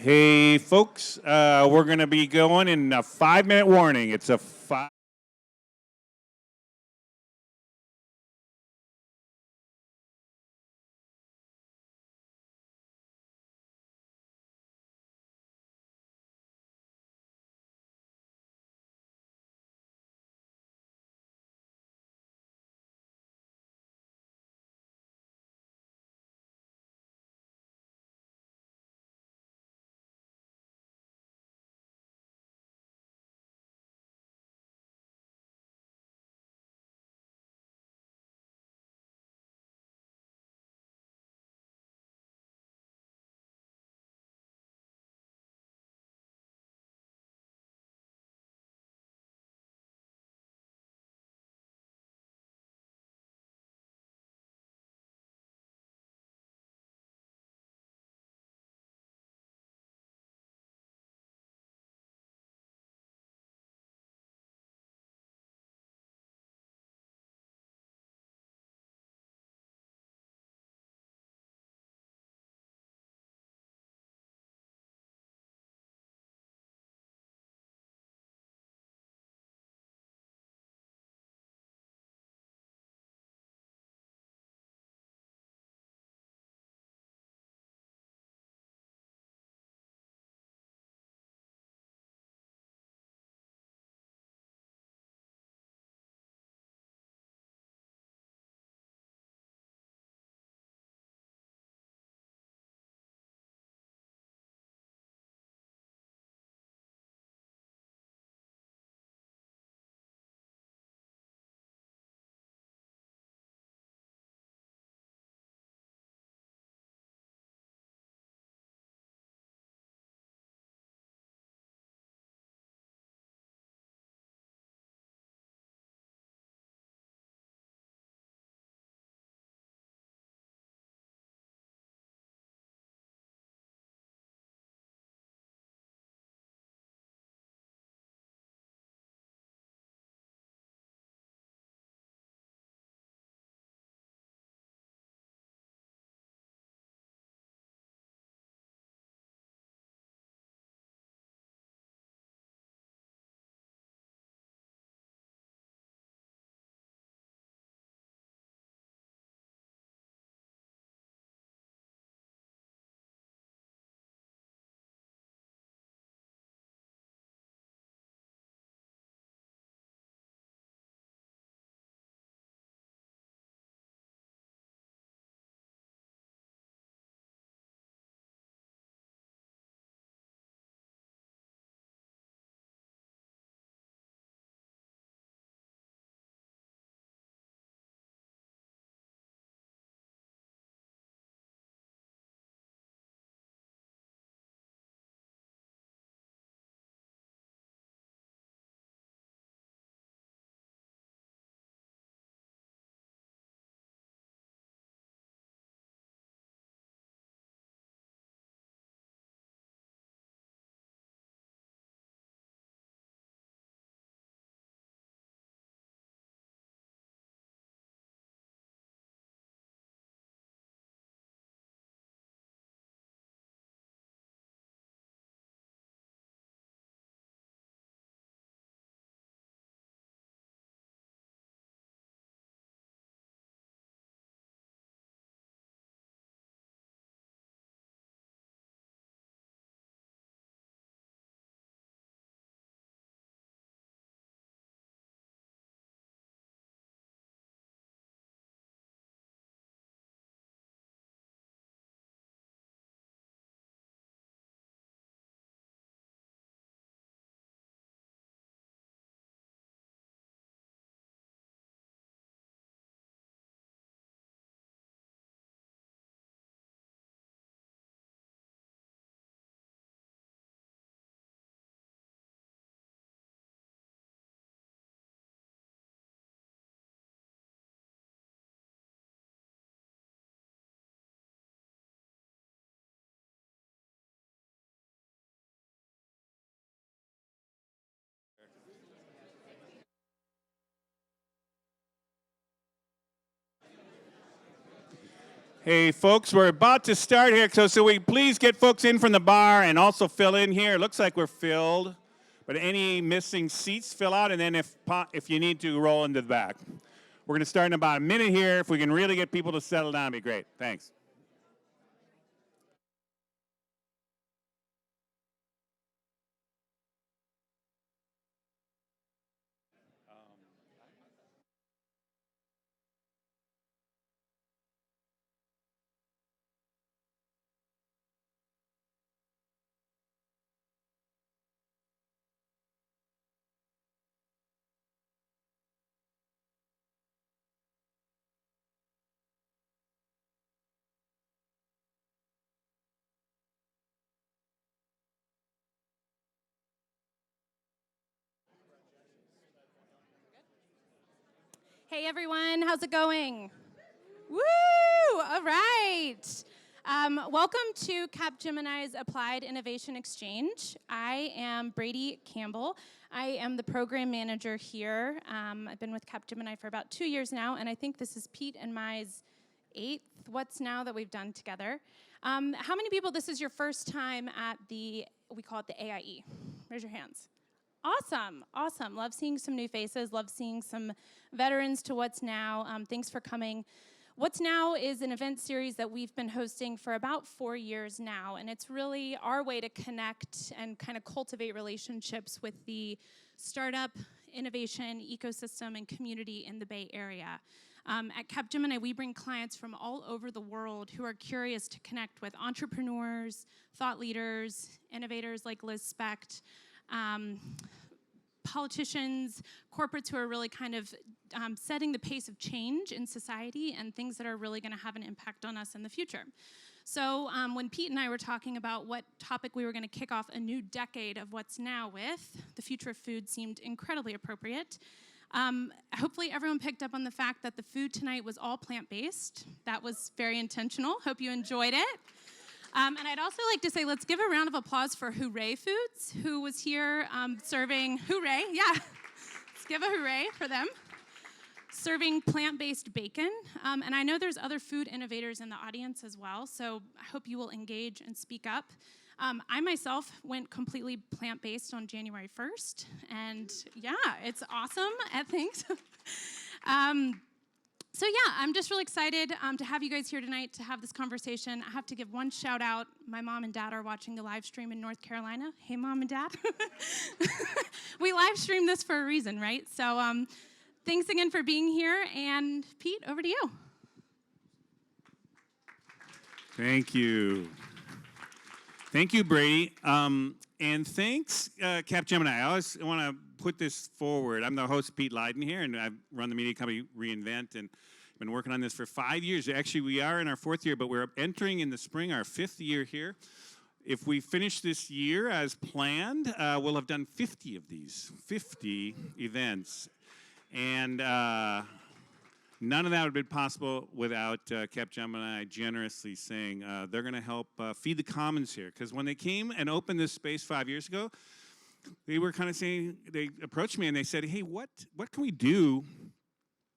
Hey, folks, we're going to be going in a 5-minute warning. It's a Hey, folks, we're about to start here, so we please get folks in from the bar and also fill in here. It looks like we're filled, but any missing seats, fill out, and then if you need to, roll into the back. We're going to start in about a minute here. If we can really get people to settle down, it'd be great. Thanks. Hey everyone, how's it going? Woo! All right. Welcome to Capgemini's Applied Innovation Exchange. I am Brady Campbell. I am the program manager here. I've been with Capgemini for about 2 years now, and I think this is Pete and my's 8th What's Now that we've done together. How many people, this is your first time at we call it the AIE? Raise your hands. Awesome, awesome. Love seeing some new faces, love seeing some veterans to What's Now. Thanks for coming. What's Now is an event series that we've been hosting for about 4 years now, and it's really our way to connect and kind of cultivate relationships with the startup, innovation, ecosystem, and community in the Bay Area. At Capgemini, we bring clients from all over the world who are curious to connect with entrepreneurs, thought leaders, innovators like Liz Specht, politicians, corporates who are really kind of setting the pace of change in society and things that are really going to have an impact on us in the future. So when Pete and I were talking about what topic we were going to kick off a new decade of What's Now with, the future of food seemed incredibly appropriate. Hopefully everyone picked up on the fact that the food tonight was all plant-based. That was very intentional. Hope you enjoyed it. And I'd also like to say, let's give a round of applause for Hooray Foods, who was here serving, hooray, yeah. Let's give a hooray for them. Serving plant-based bacon. And I know there's other food innovators in the audience as well, so I hope you will engage and speak up. I myself went completely plant-based on January 1st, and yeah, it's awesome at things. So yeah, I'm just really excited to have you guys here tonight to have this conversation. I have to give one shout out. My mom and dad are watching the live stream in North Carolina. Hey, Mom and Dad. We live stream this for a reason, right? So thanks again for being here. And Pete, over to you. Thank you. Thank you, Brady. And thanks, Capgemini. I always want to put this forward. I'm the host, Pete Leiden here, and I run the media company reInvent, and I've been working on this for 5 years. Actually, we are in our 4th year, but we're entering in the spring our 5th year here. If we finish this year as planned, we'll have done 50 of these, 50 events. And none of that would have been possible without Capgemini generously saying they're going to help feed the commons here. Because when they came and opened this space 5 years ago, they were kind of saying, they approached me and they said, hey, what can we do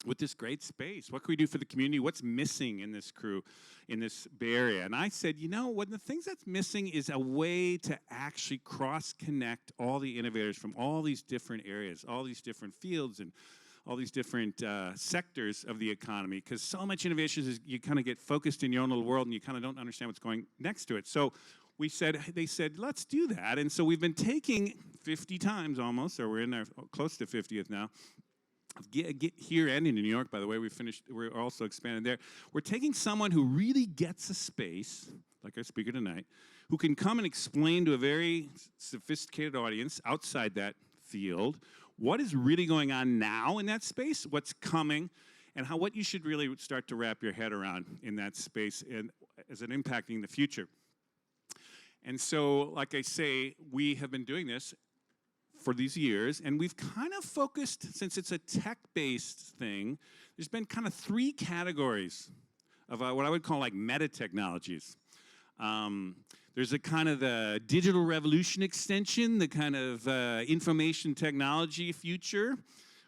with this great space? What can we do for the community? What's missing in this crew, in this Bay Area? And I said, you know, one of the things that's missing is a way to actually cross-connect all the innovators from all these different areas, all these different fields, and all these different sectors of the economy, because so much innovation is you kind of get focused in your own little world and you kind of don't understand what's going next to it. So they said, let's do that. And so we've been taking 50 times almost, or we're in our close to 50th now. Get here and in New York, by the way, we're also expanded there. We're taking someone who really gets a space, like our speaker tonight, who can come and explain to a very sophisticated audience outside that field what is really going on now in that space, what's coming, and what you should really start to wrap your head around in that space and as it impacting the future. And so, like I say, we have been doing this for these years, and we've kind of focused, since it's a tech-based thing, there's been kind of 3 categories of what I would call like meta technologies. There's a kind of the digital revolution extension, the kind of information technology future,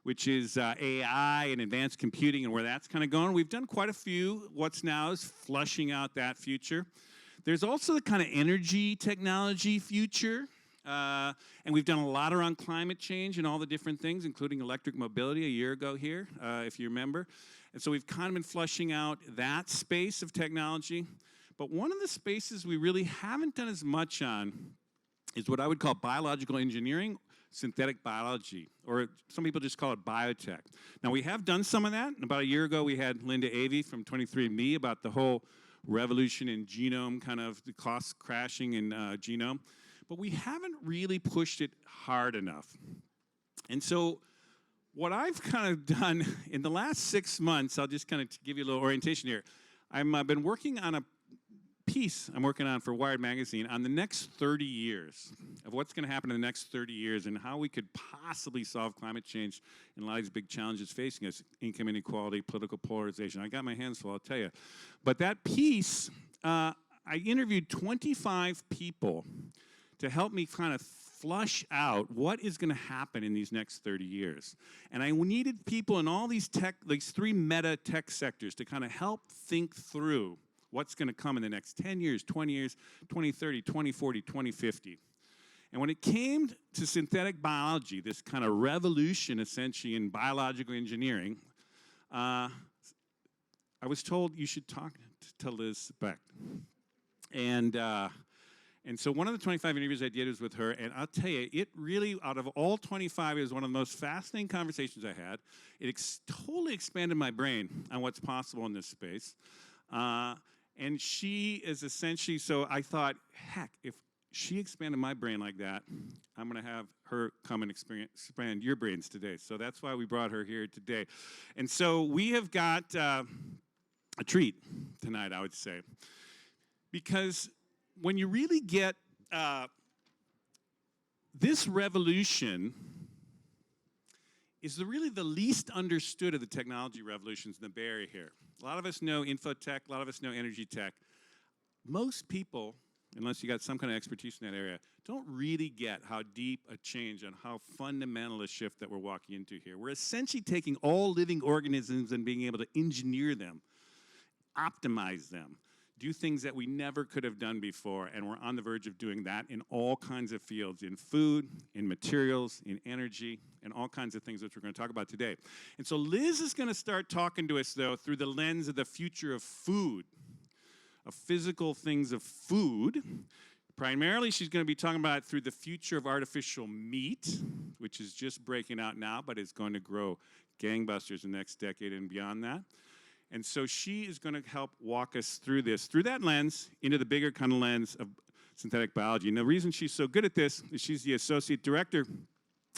which is AI and advanced computing and where that's kind of going. We've done quite a few. What's now is flushing out that future. There's also the kind of energy technology future. And we've done a lot around climate change and all the different things, including electric mobility a year ago here, if you remember. And so we've kind of been flushing out that space of technology. But one of the spaces we really haven't done as much on is what I would call biological engineering, synthetic biology, or some people just call it biotech. Now, we have done some of that. About a year ago, we had Linda Avey from 23andMe about the whole revolution in genome, kind of the cost crashing in genome. But we haven't really pushed it hard enough. And so what I've kind of done in the last 6 months, I'll just kind of give you a little orientation here. I've been working on a piece I'm working on for Wired Magazine on the next 30 years of what's going to happen in the next 30 years and how we could possibly solve climate change and a lot of these big challenges facing us, income inequality, political polarization. I got my hands full, I'll tell you. But that piece, I interviewed 25 people to help me kind of flush out what is going to happen in these next 30 years. And I needed people in all these three meta tech sectors to kind of help think through what's going to come in the next 10 years, 20 years, 2030, 2040, 2050. And when it came to synthetic biology, this kind of revolution essentially in biological engineering, I was told you should talk to Liz Specht. And so one of the 25 interviews I did was with her, and I'll tell you, it really, out of all 25, it was one of the most fascinating conversations I had. It totally expanded my brain on what's possible in this space. And she is essentially, so I thought, heck, if she expanded my brain like that, I'm going to have her come and expand your brains today. So that's why we brought her here today. And so we have got a treat tonight, I would say, because when you really get this revolution is really the least understood of the technology revolutions in the Bay Area here. A lot of us know infotech, a lot of us know energy tech. Most people, unless you got some kind of expertise in that area, don't really get how deep a change and how fundamental a shift that we're walking into here. We're essentially taking all living organisms and being able to engineer them, optimize them, do things that we never could have done before, and we're on the verge of doing that in all kinds of fields, in food, in materials, in energy, and all kinds of things which we're going to talk about today. And so Liz is going to start talking to us, though, through the lens of the future of food, of physical things of food. Primarily, she's going to be talking about it through the future of artificial meat, which is just breaking out now, but is going to grow gangbusters in the next decade and beyond that. And so she is going to help walk us through this, through that lens, into the bigger kind of lens of synthetic biology. And the reason she's so good at this is she's the Associate Director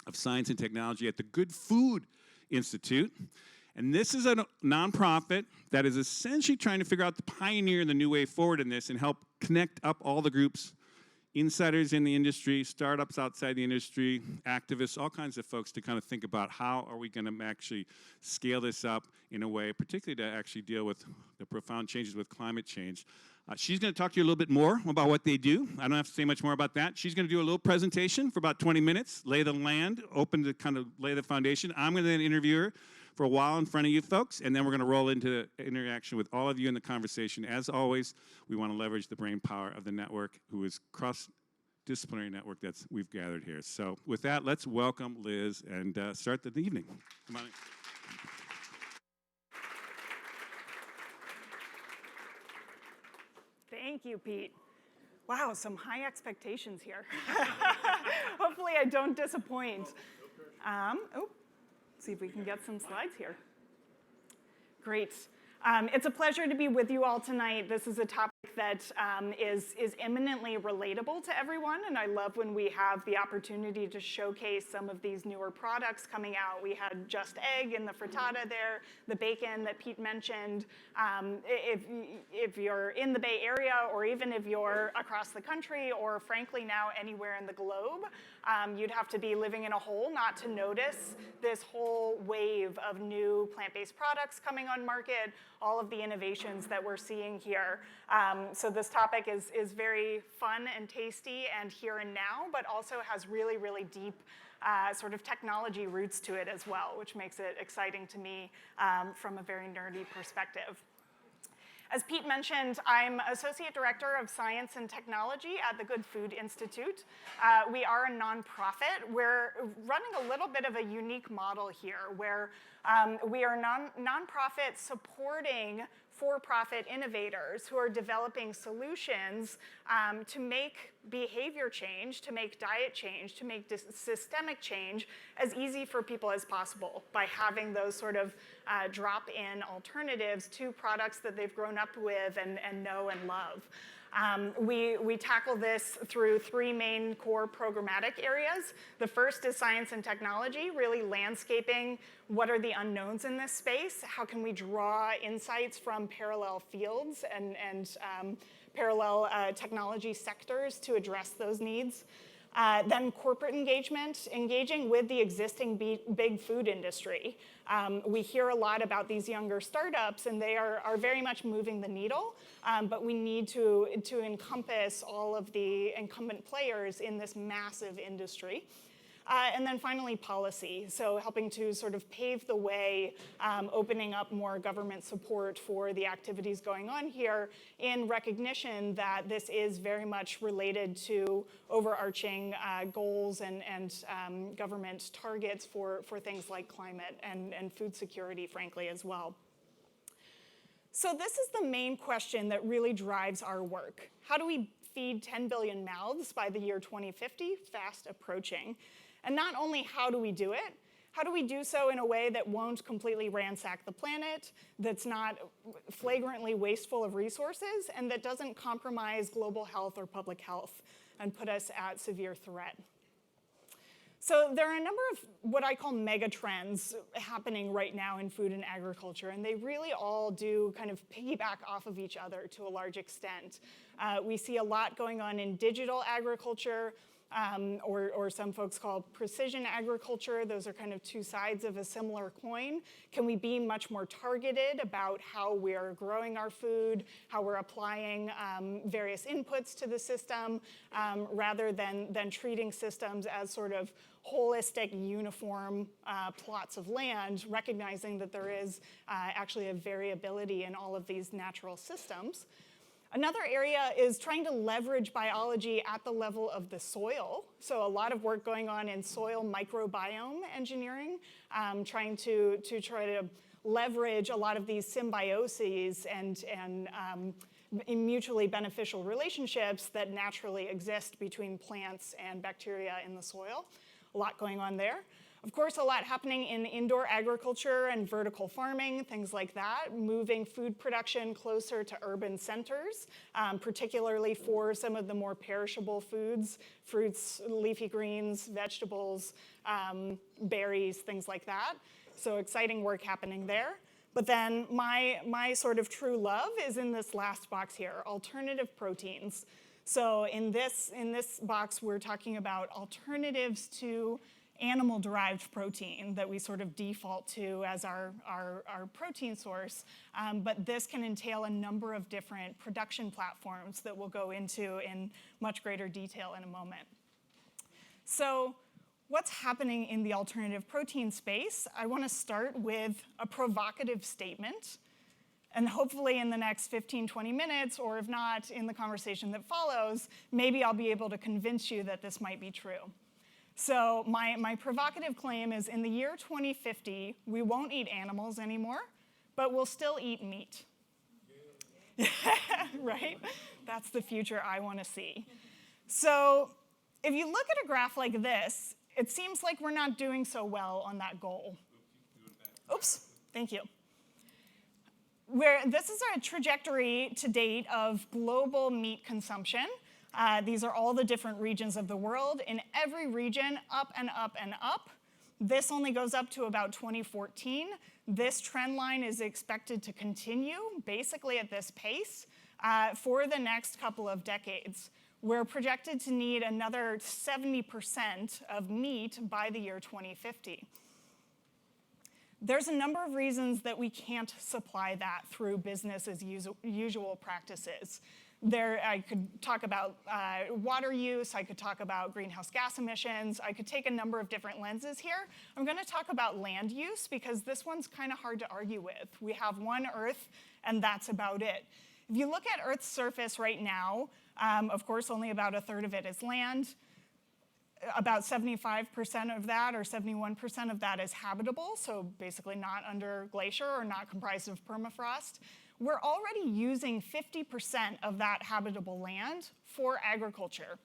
of Science and Technology at the Good Food Institute. And this is a nonprofit that is essentially trying to figure out the pioneer and the new way forward in this and help connect up all the groups, insiders in the industry, startups outside the industry, activists, all kinds of folks to kind of think about how are we going to actually scale this up in a way, particularly to actually deal with the profound changes with climate change. She's going to talk to you a little bit more about what they do. I don't have to say much more about that. She's going to do a little presentation for about 20 minutes, lay the land, open to kind of lay the foundation. I'm going to then interview her for a while in front of you folks, and then we're going to roll into interaction with all of you in the conversation. As always, we want to leverage the brain power of the network, who is cross-disciplinary network that's we've gathered here. So with that, let's welcome Liz and start the evening. Come on in. Thank you, Pete. Wow, some high expectations here. Hopefully I don't disappoint. See if we can get some slides here. Great. It's a pleasure to be with you all tonight. This is a topic that is eminently relatable to everyone, and I love when we have the opportunity to showcase some of these newer products coming out. We had Just Egg in the frittata there, the bacon that Pete mentioned. If you're in the Bay Area, or even if you're across the country, or frankly now anywhere in the globe, you'd have to be living in a hole not to notice this whole wave of new plant-based products coming on market, all of the innovations that we're seeing here. So this topic is very fun and tasty and here and now, but also has really, really deep sort of technology roots to it as well, which makes it exciting to me from a very nerdy perspective. As Pete mentioned, I'm Associate Director of Science and Technology at the Good Food Institute. We are a nonprofit. We're running a little bit of a unique model here where we are nonprofit supporting for-profit innovators who are developing solutions to make behavior change, to make diet change, to make systemic change as easy for people as possible by having those sort of drop-in alternatives to products that they've grown up with and know and love. We tackle this through three main core programmatic areas. The first is science and technology, really landscaping what are the unknowns in this space, how can we draw insights from parallel fields and parallel technology sectors to address those needs. Then corporate engagement, engaging with the existing big food industry. We hear a lot about these younger startups, and they are very much moving the needle, but we need to encompass all of the incumbent players in this massive industry. And then finally, policy. So helping to sort of pave the way, opening up more government support for the activities going on here in recognition that this is very much related to overarching goals and government targets for things like climate and food security, frankly, as well. So this is the main question that really drives our work. How do we feed 10 billion mouths by the year 2050? Fast approaching. And not only how do we do it, how do we do so in a way that won't completely ransack the planet, that's not flagrantly wasteful of resources, and that doesn't compromise global health or public health and put us at severe threat? So there are a number of what I call mega trends happening right now in food and agriculture, and they really all do kind of piggyback off of each other to a large extent. We see a lot going on in digital agriculture, or some folks call precision agriculture. Those are kind of two sides of a similar coin. Can we be much more targeted about how we're growing our food, how we're applying various inputs to the system, rather than treating systems as sort of holistic, uniform plots of land, recognizing that there is actually a variability in all of these natural systems. Another area is trying to leverage biology at the level of the soil. So a lot of work going on in soil microbiome engineering, trying to leverage a lot of these symbioses and mutually beneficial relationships that naturally exist between plants and bacteria in the soil. A lot going on there. Of course, a lot happening in indoor agriculture and vertical farming, things like that, moving food production closer to urban centers, particularly for some of the more perishable foods, fruits, leafy greens, vegetables, berries, things like that. So exciting work happening there. But then my sort of true love is in this last box here, alternative proteins. So in this box, we're talking about alternatives to animal-derived protein that we sort of default to as our protein source, but this can entail a number of different production platforms that we'll go into in much greater detail in a moment. So what's happening in the alternative protein space? I want to start with a provocative statement, and hopefully in the next 15, 20 minutes, or if not, in the conversation that follows, maybe I'll be able to convince you that this might be true. So my provocative claim is in the year 2050, we won't eat animals anymore, but we'll still eat meat. Right? That's the future I want to see. So if you look at a graph like this, it seems like we're not doing so well on that goal. Oops, thank you. This is a trajectory to date of global meat consumption. These are all the different regions of the world. In every region, up and up and up. This only goes up to about 2014. This trend line is expected to continue basically at this pace for the next couple of decades. We're projected to need another 70% of meat by the year 2050. There's a number of reasons that we can't supply that through business as usual practices. I could talk about water use, I could talk about greenhouse gas emissions, I could take a number of different lenses here. I'm going to talk about land use because this one's kind of hard to argue with. We have one Earth, and that's about it. If you look at Earth's surface right now, of course, only about a third of it is land. About 75% of that, or 71% of that, is habitable, so basically not under glacier or not comprised of permafrost. We're already using 50% of that habitable land for agriculture.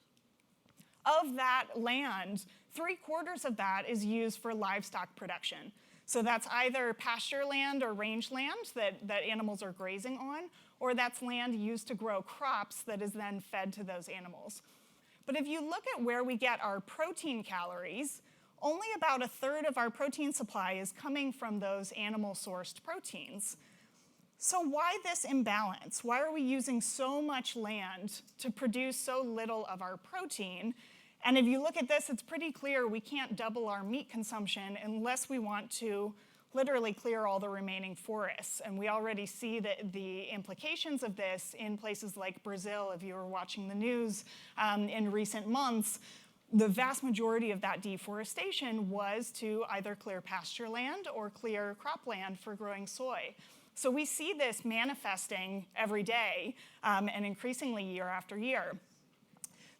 Of that land, 3/4 of that is used for livestock production. So that's either pasture land or range land that animals are grazing on, or that's land used to grow crops that is then fed to those animals. But if you look at where we get our protein calories, only about a third of our protein supply is coming from those animal-sourced proteins. So why this imbalance? Why are we using so much land to produce so little of our protein? And if you look at this, it's pretty clear we can't double our meat consumption unless we want to literally clear all the remaining forests. And we already see the implications of this in places like Brazil. If you were watching the news in recent months, the vast majority of that deforestation was to either clear pasture land or clear cropland for growing soy. So we see this manifesting every day and increasingly year after year.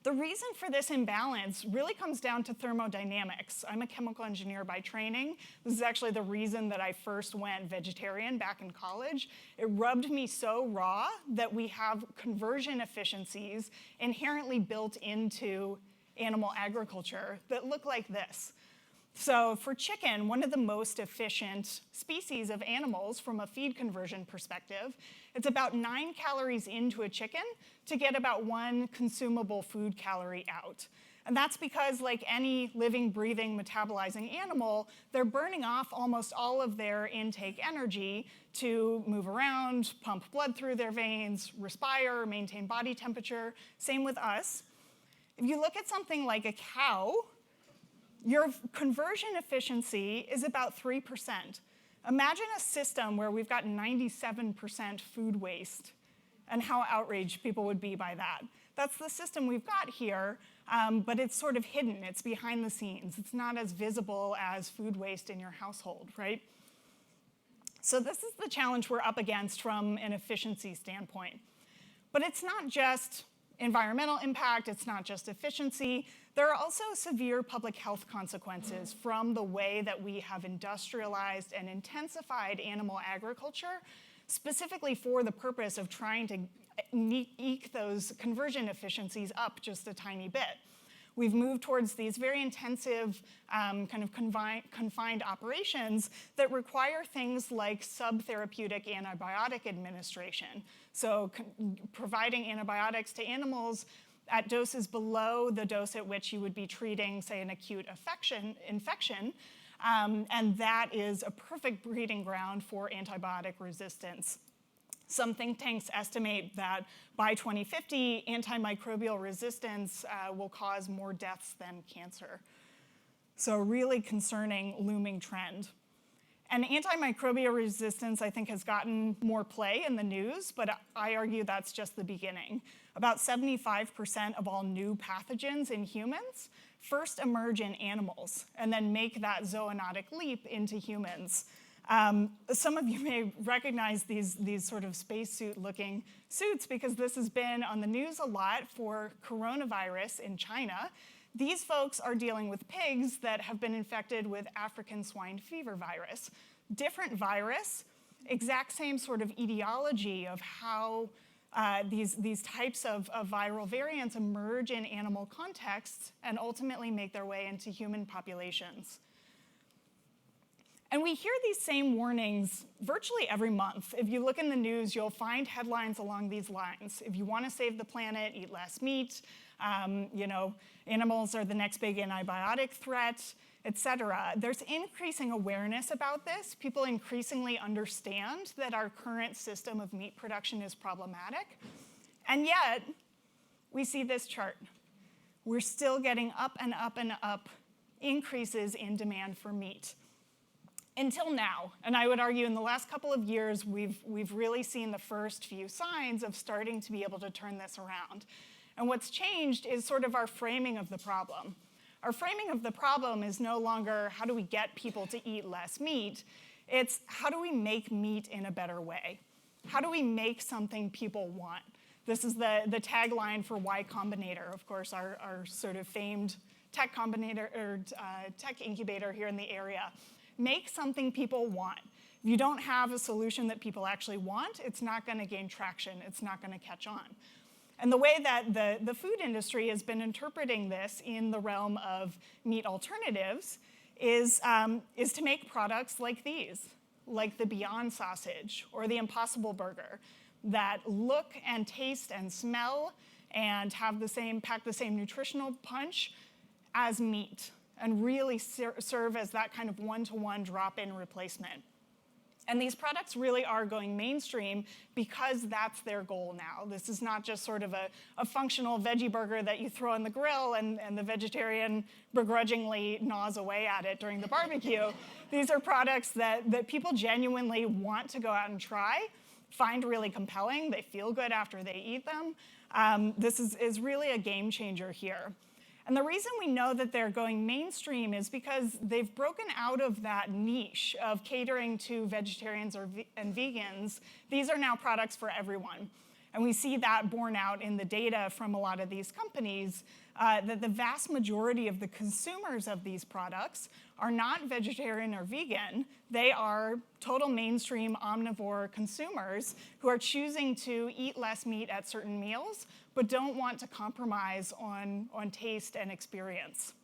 The reason for this imbalance really comes down to thermodynamics. I'm a chemical engineer by training. This is actually the reason that I first went vegetarian back in college. It rubbed me so raw that we have conversion efficiencies inherently built into animal agriculture that look like this. So for chicken, one of the most efficient species of animals from a feed conversion perspective, it's about 9 calories into a chicken to get about 1 consumable food calorie out. And that's because, like any living, breathing, metabolizing animal, they're burning off almost all of their intake energy to move around, pump blood through their veins, respire, maintain body temperature. Same with us. If you look at something like a cow, your conversion efficiency is about 3%. Imagine a system where we've got 97% food waste and how outraged people would be by that. That's the system we've got here, but it's sort of hidden. It's behind the scenes. It's not as visible as food waste in your household, right? So this is the challenge we're up against from an efficiency standpoint. But it's not just environmental impact, it's not just efficiency. There are also severe public health consequences from the way that we have industrialized and intensified animal agriculture, specifically for the purpose of trying to eke those conversion efficiencies up just a tiny bit. We've moved towards these very intensive kind of confined operations that require things like subtherapeutic antibiotic administration. So providing antibiotics to animals at doses below the dose at which you would be treating, say, an acute infection, and that is a perfect breeding ground for antibiotic resistance. Some think tanks estimate that by 2050, antimicrobial resistance will cause more deaths than cancer. So really concerning looming trend. And antimicrobial resistance, I think, has gotten more play in the news, but I argue that's just the beginning. About 75% of all new pathogens in humans first emerge in animals and then make that zoonotic leap into humans. Some of you may recognize these sort of spacesuit-looking suits because this has been on the news a lot for coronavirus in China. These folks are dealing with pigs that have been infected with African swine fever virus. Different virus, exact same sort of etiology of how these types of viral variants emerge in animal contexts and ultimately make their way into human populations. And we hear these same warnings virtually every month. If you look in the news, you'll find headlines along these lines. If you want to save the planet, eat less meat. Animals are the next big antibiotic threat, et cetera. There's increasing awareness about this. People increasingly understand that our current system of meat production is problematic. And yet, we see this chart. We're still getting up and up and up increases in demand for meat. Until now, and I would argue in the last couple of years, we've really seen the first few signs of starting to be able to turn this around. And what's changed is sort of our framing of the problem. Our framing of the problem is no longer how do we get people to eat less meat, it's how do we make meat in a better way? How do we make something people want? This is the tagline for Y Combinator, of course, our sort of famed tech incubator here in the area. Make something people want. If you don't have a solution that people actually want, it's not going to gain traction. It's not going to catch on. And the way that the food industry has been interpreting this in the realm of meat alternatives is to make products like these, like the Beyond Sausage or the Impossible Burger, that look and taste and smell and have pack the same nutritional punch as meat, and really serve as that kind of one-to-one drop-in replacement. And these products really are going mainstream because that's their goal now. This is not just sort of a functional veggie burger that you throw on the grill and the vegetarian begrudgingly gnaws away at it during the barbecue. These are products that people genuinely want to go out and try, find really compelling. They feel good after they eat them. This is really a game changer here. And the reason we know that they're going mainstream is because they've broken out of that niche of catering to vegetarians and vegans. These are now products for everyone. And we see that borne out in the data from a lot of these companies, that the vast majority of the consumers of these products are not vegetarian or vegan. They are total mainstream omnivore consumers who are choosing to eat less meat at certain meals, but don't want to compromise on taste and experience.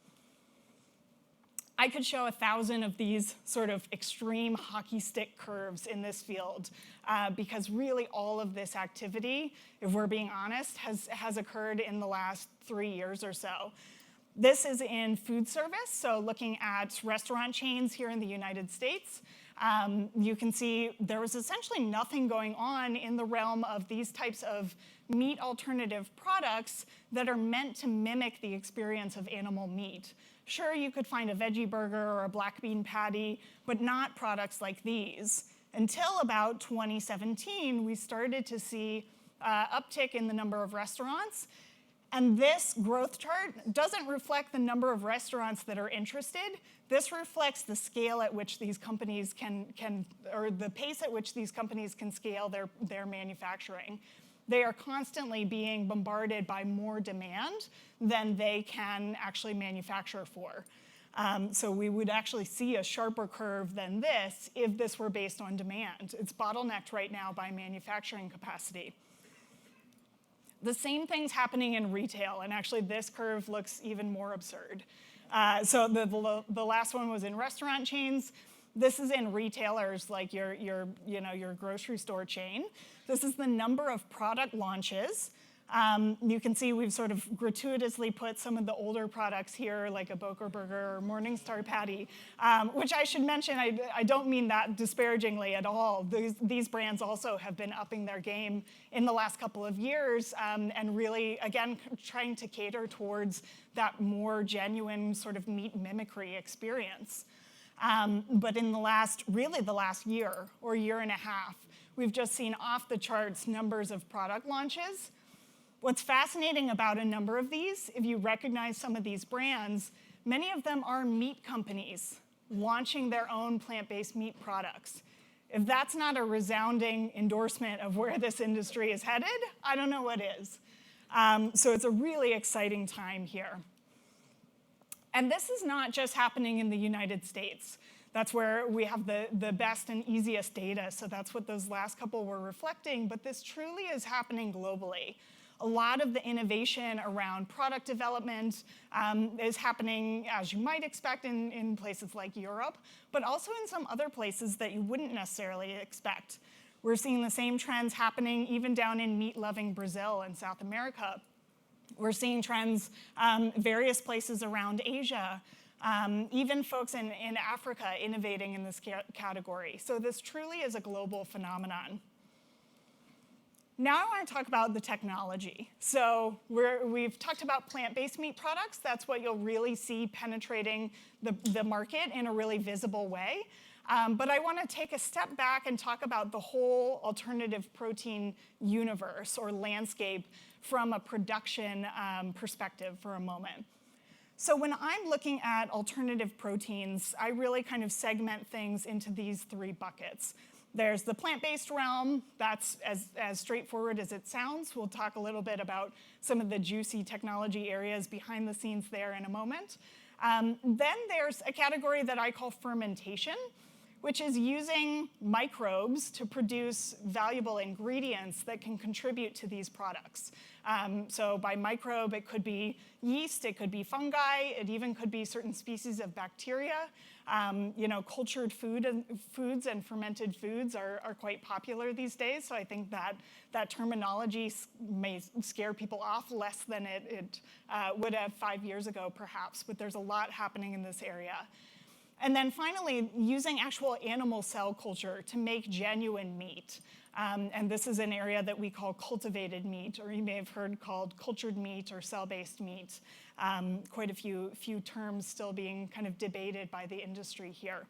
I could show 1,000 of these sort of extreme hockey stick curves in this field because really all of this activity, if we're being honest, has occurred in the last 3 years or so. This is in food service, so looking at restaurant chains here in the United States. You can see there was essentially nothing going on in the realm of these types of meat alternative products that are meant to mimic the experience of animal meat. Sure, you could find a veggie burger or a black bean patty, but not products like these. Until about 2017, we started to see uptick in the number of restaurants. And this growth chart doesn't reflect the number of restaurants that are interested. This reflects the scale at which these companies or the pace at which these companies can scale their manufacturing. They are constantly being bombarded by more demand than they can actually manufacture for. So we would actually see a sharper curve than this if this were based on demand. It's bottlenecked right now by manufacturing capacity. The same thing's happening in retail, and actually this curve looks even more absurd. So the last one was in restaurant chains. This is in retailers like your grocery store chain. This is the number of product launches. You can see we've sort of gratuitously put some of the older products here, like a Boker Burger or Morningstar Patty, which I should mention, I don't mean that disparagingly at all. These brands also have been upping their game in the last couple of years and really, again, trying to cater towards that more genuine sort of meat mimicry experience. But in the last year or year and a half, we've just seen off the charts numbers of product launches. What's fascinating about a number of these, if you recognize some of these brands, many of them are meat companies launching their own plant-based meat products. If that's not a resounding endorsement of where this industry is headed, I don't know what is. So it's a really exciting time here. And this is not just happening in the United States. That's where we have the best and easiest data, so that's what those last couple were reflecting, but this truly is happening globally. A lot of the innovation around product development is happening, as you might expect, in places like Europe, but also in some other places that you wouldn't necessarily expect. We're seeing the same trends happening even down in meat-loving Brazil and South America. We're seeing trends various places around Asia, even folks in Africa innovating in this category. So this truly is a global phenomenon. Now I want to talk about the technology. So we've talked about plant-based meat products. That's what you'll really see penetrating the market in a really visible way. But I want to take a step back and talk about the whole alternative protein universe or landscape from a production perspective for a moment. So when I'm looking at alternative proteins, I really kind of segment things into these three buckets. There's the plant-based realm. That's as straightforward as it sounds. We'll talk a little bit about some of the juicy technology areas behind the scenes there in a moment. Then there's a category that I call fermentation, which is using microbes to produce valuable ingredients that can contribute to these products. So by microbe, it could be yeast, it could be fungi, it even could be certain species of bacteria. Cultured foods and fermented foods are quite popular these days, so I think that terminology may scare people off less than it would have 5 years ago, perhaps, but there's a lot happening in this area. And then finally, using actual animal cell culture to make genuine meat. And this is an area that we call cultivated meat, or you may have heard called cultured meat or cell-based meat. Quite a few terms still being kind of debated by the industry here.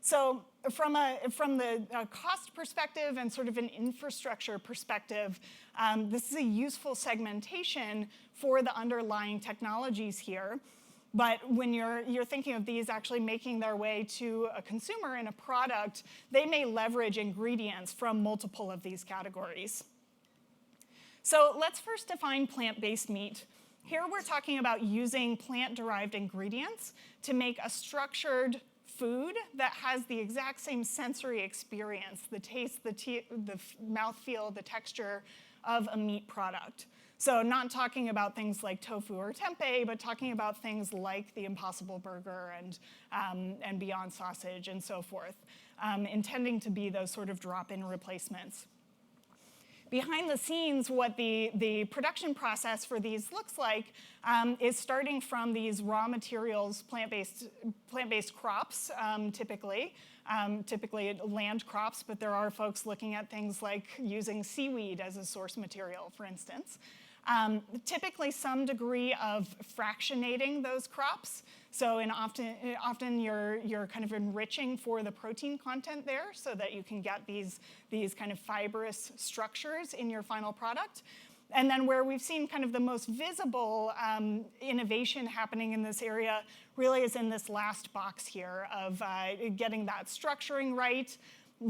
So from the cost perspective and sort of an infrastructure perspective, this is a useful segmentation for the underlying technologies here. But when you're thinking of these actually making their way to a consumer in a product, they may leverage ingredients from multiple of these categories. So let's first define plant-based meat. Here we're talking about using plant-derived ingredients to make a structured food that has the exact same sensory experience, the taste, the mouthfeel, the texture of a meat product. So not talking about things like tofu or tempeh, but talking about things like the Impossible Burger and Beyond Sausage and so forth, intending to be those sort of drop-in replacements. Behind the scenes, what the production process for these looks like is starting from these raw materials, plant-based crops, typically land crops, but there are folks looking at things like using seaweed as a source material, for instance. Typically some degree of fractionating those crops. So often you're kind of enriching for the protein content there so that you can get these kind of fibrous structures in your final product. And then where we've seen kind of the most visible innovation happening in this area really is in this last box here of getting that structuring right,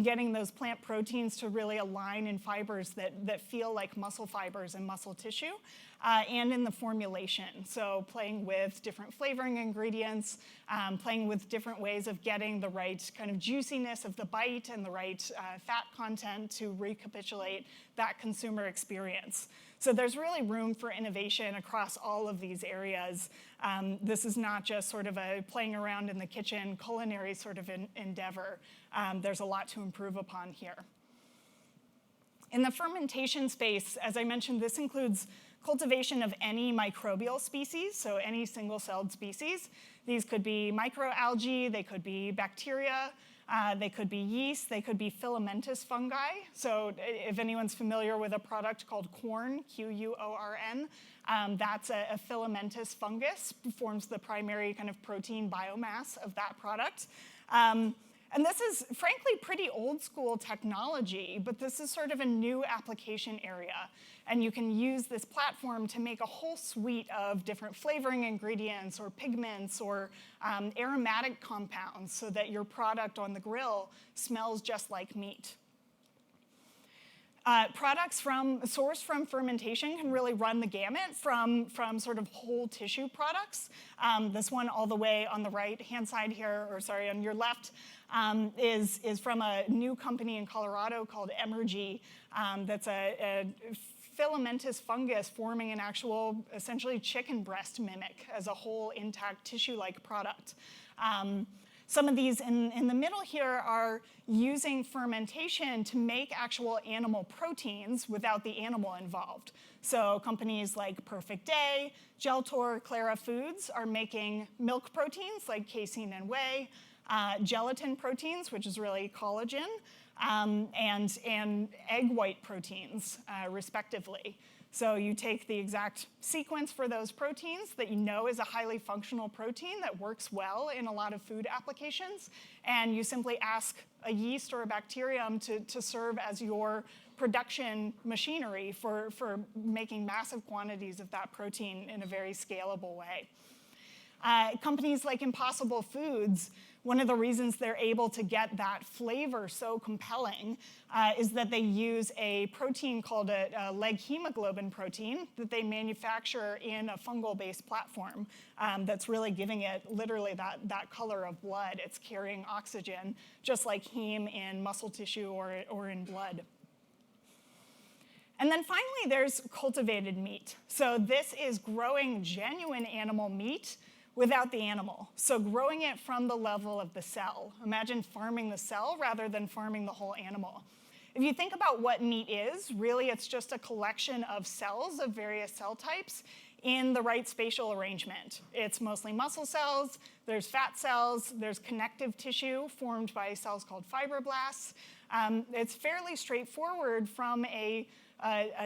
getting those plant proteins to really align in fibers that feel like muscle fibers and muscle tissue, and in the formulation. So playing with different flavoring ingredients, playing with different ways of getting the right kind of juiciness of the bite and the right fat content to recapitulate that consumer experience. So there's really room for innovation across all of these areas. This is not just sort of a playing around in the kitchen culinary sort of endeavor. There's a lot to improve upon here. In the fermentation space, as I mentioned, this includes cultivation of any microbial species, so any single-celled species. These could be microalgae, they could be bacteria, they could be yeast, they could be filamentous fungi. So if anyone's familiar with a product called corn, Q-U-O-R-N, that's a filamentous fungus, forms the primary kind of protein biomass of that product. And this is, frankly, pretty old school technology, but this is sort of a new application area. And you can use this platform to make a whole suite of different flavoring ingredients or pigments or aromatic compounds so that your product on the grill smells just like meat. Products sourced from fermentation can really run the gamut from sort of whole tissue products. This one all the way on the right-hand side here, or sorry, on your left, is from a new company in Colorado called Emergy. That's a filamentous fungus forming an actual, essentially, chicken breast mimic as a whole intact tissue-like product. Some of these in the middle here are using fermentation to make actual animal proteins without the animal involved. So companies like Perfect Day, Geltor, Clara Foods are making milk proteins like casein and whey, gelatin proteins, which is really collagen, and egg white proteins, respectively. So you take the exact sequence for those proteins that you know is a highly functional protein that works well in a lot of food applications, and you simply ask a yeast or a bacterium to serve as your production machinery for making massive quantities of that protein in a very scalable way. Companies like Impossible Foods, one of the reasons they're able to get that flavor so compelling is that they use a protein called a leg hemoglobin protein that they manufacture in a fungal-based platform that's really giving it literally that color of blood. It's carrying oxygen, just like heme in muscle tissue or in blood. And then finally, there's cultivated meat. So this is growing genuine animal meat without the animal. So growing it from the level of the cell. Imagine farming the cell rather than farming the whole animal. If you think about what meat is, really it's just a collection of cells of various cell types in the right spatial arrangement. It's mostly muscle cells, there's fat cells, there's connective tissue formed by cells called fibroblasts. It's fairly straightforward from a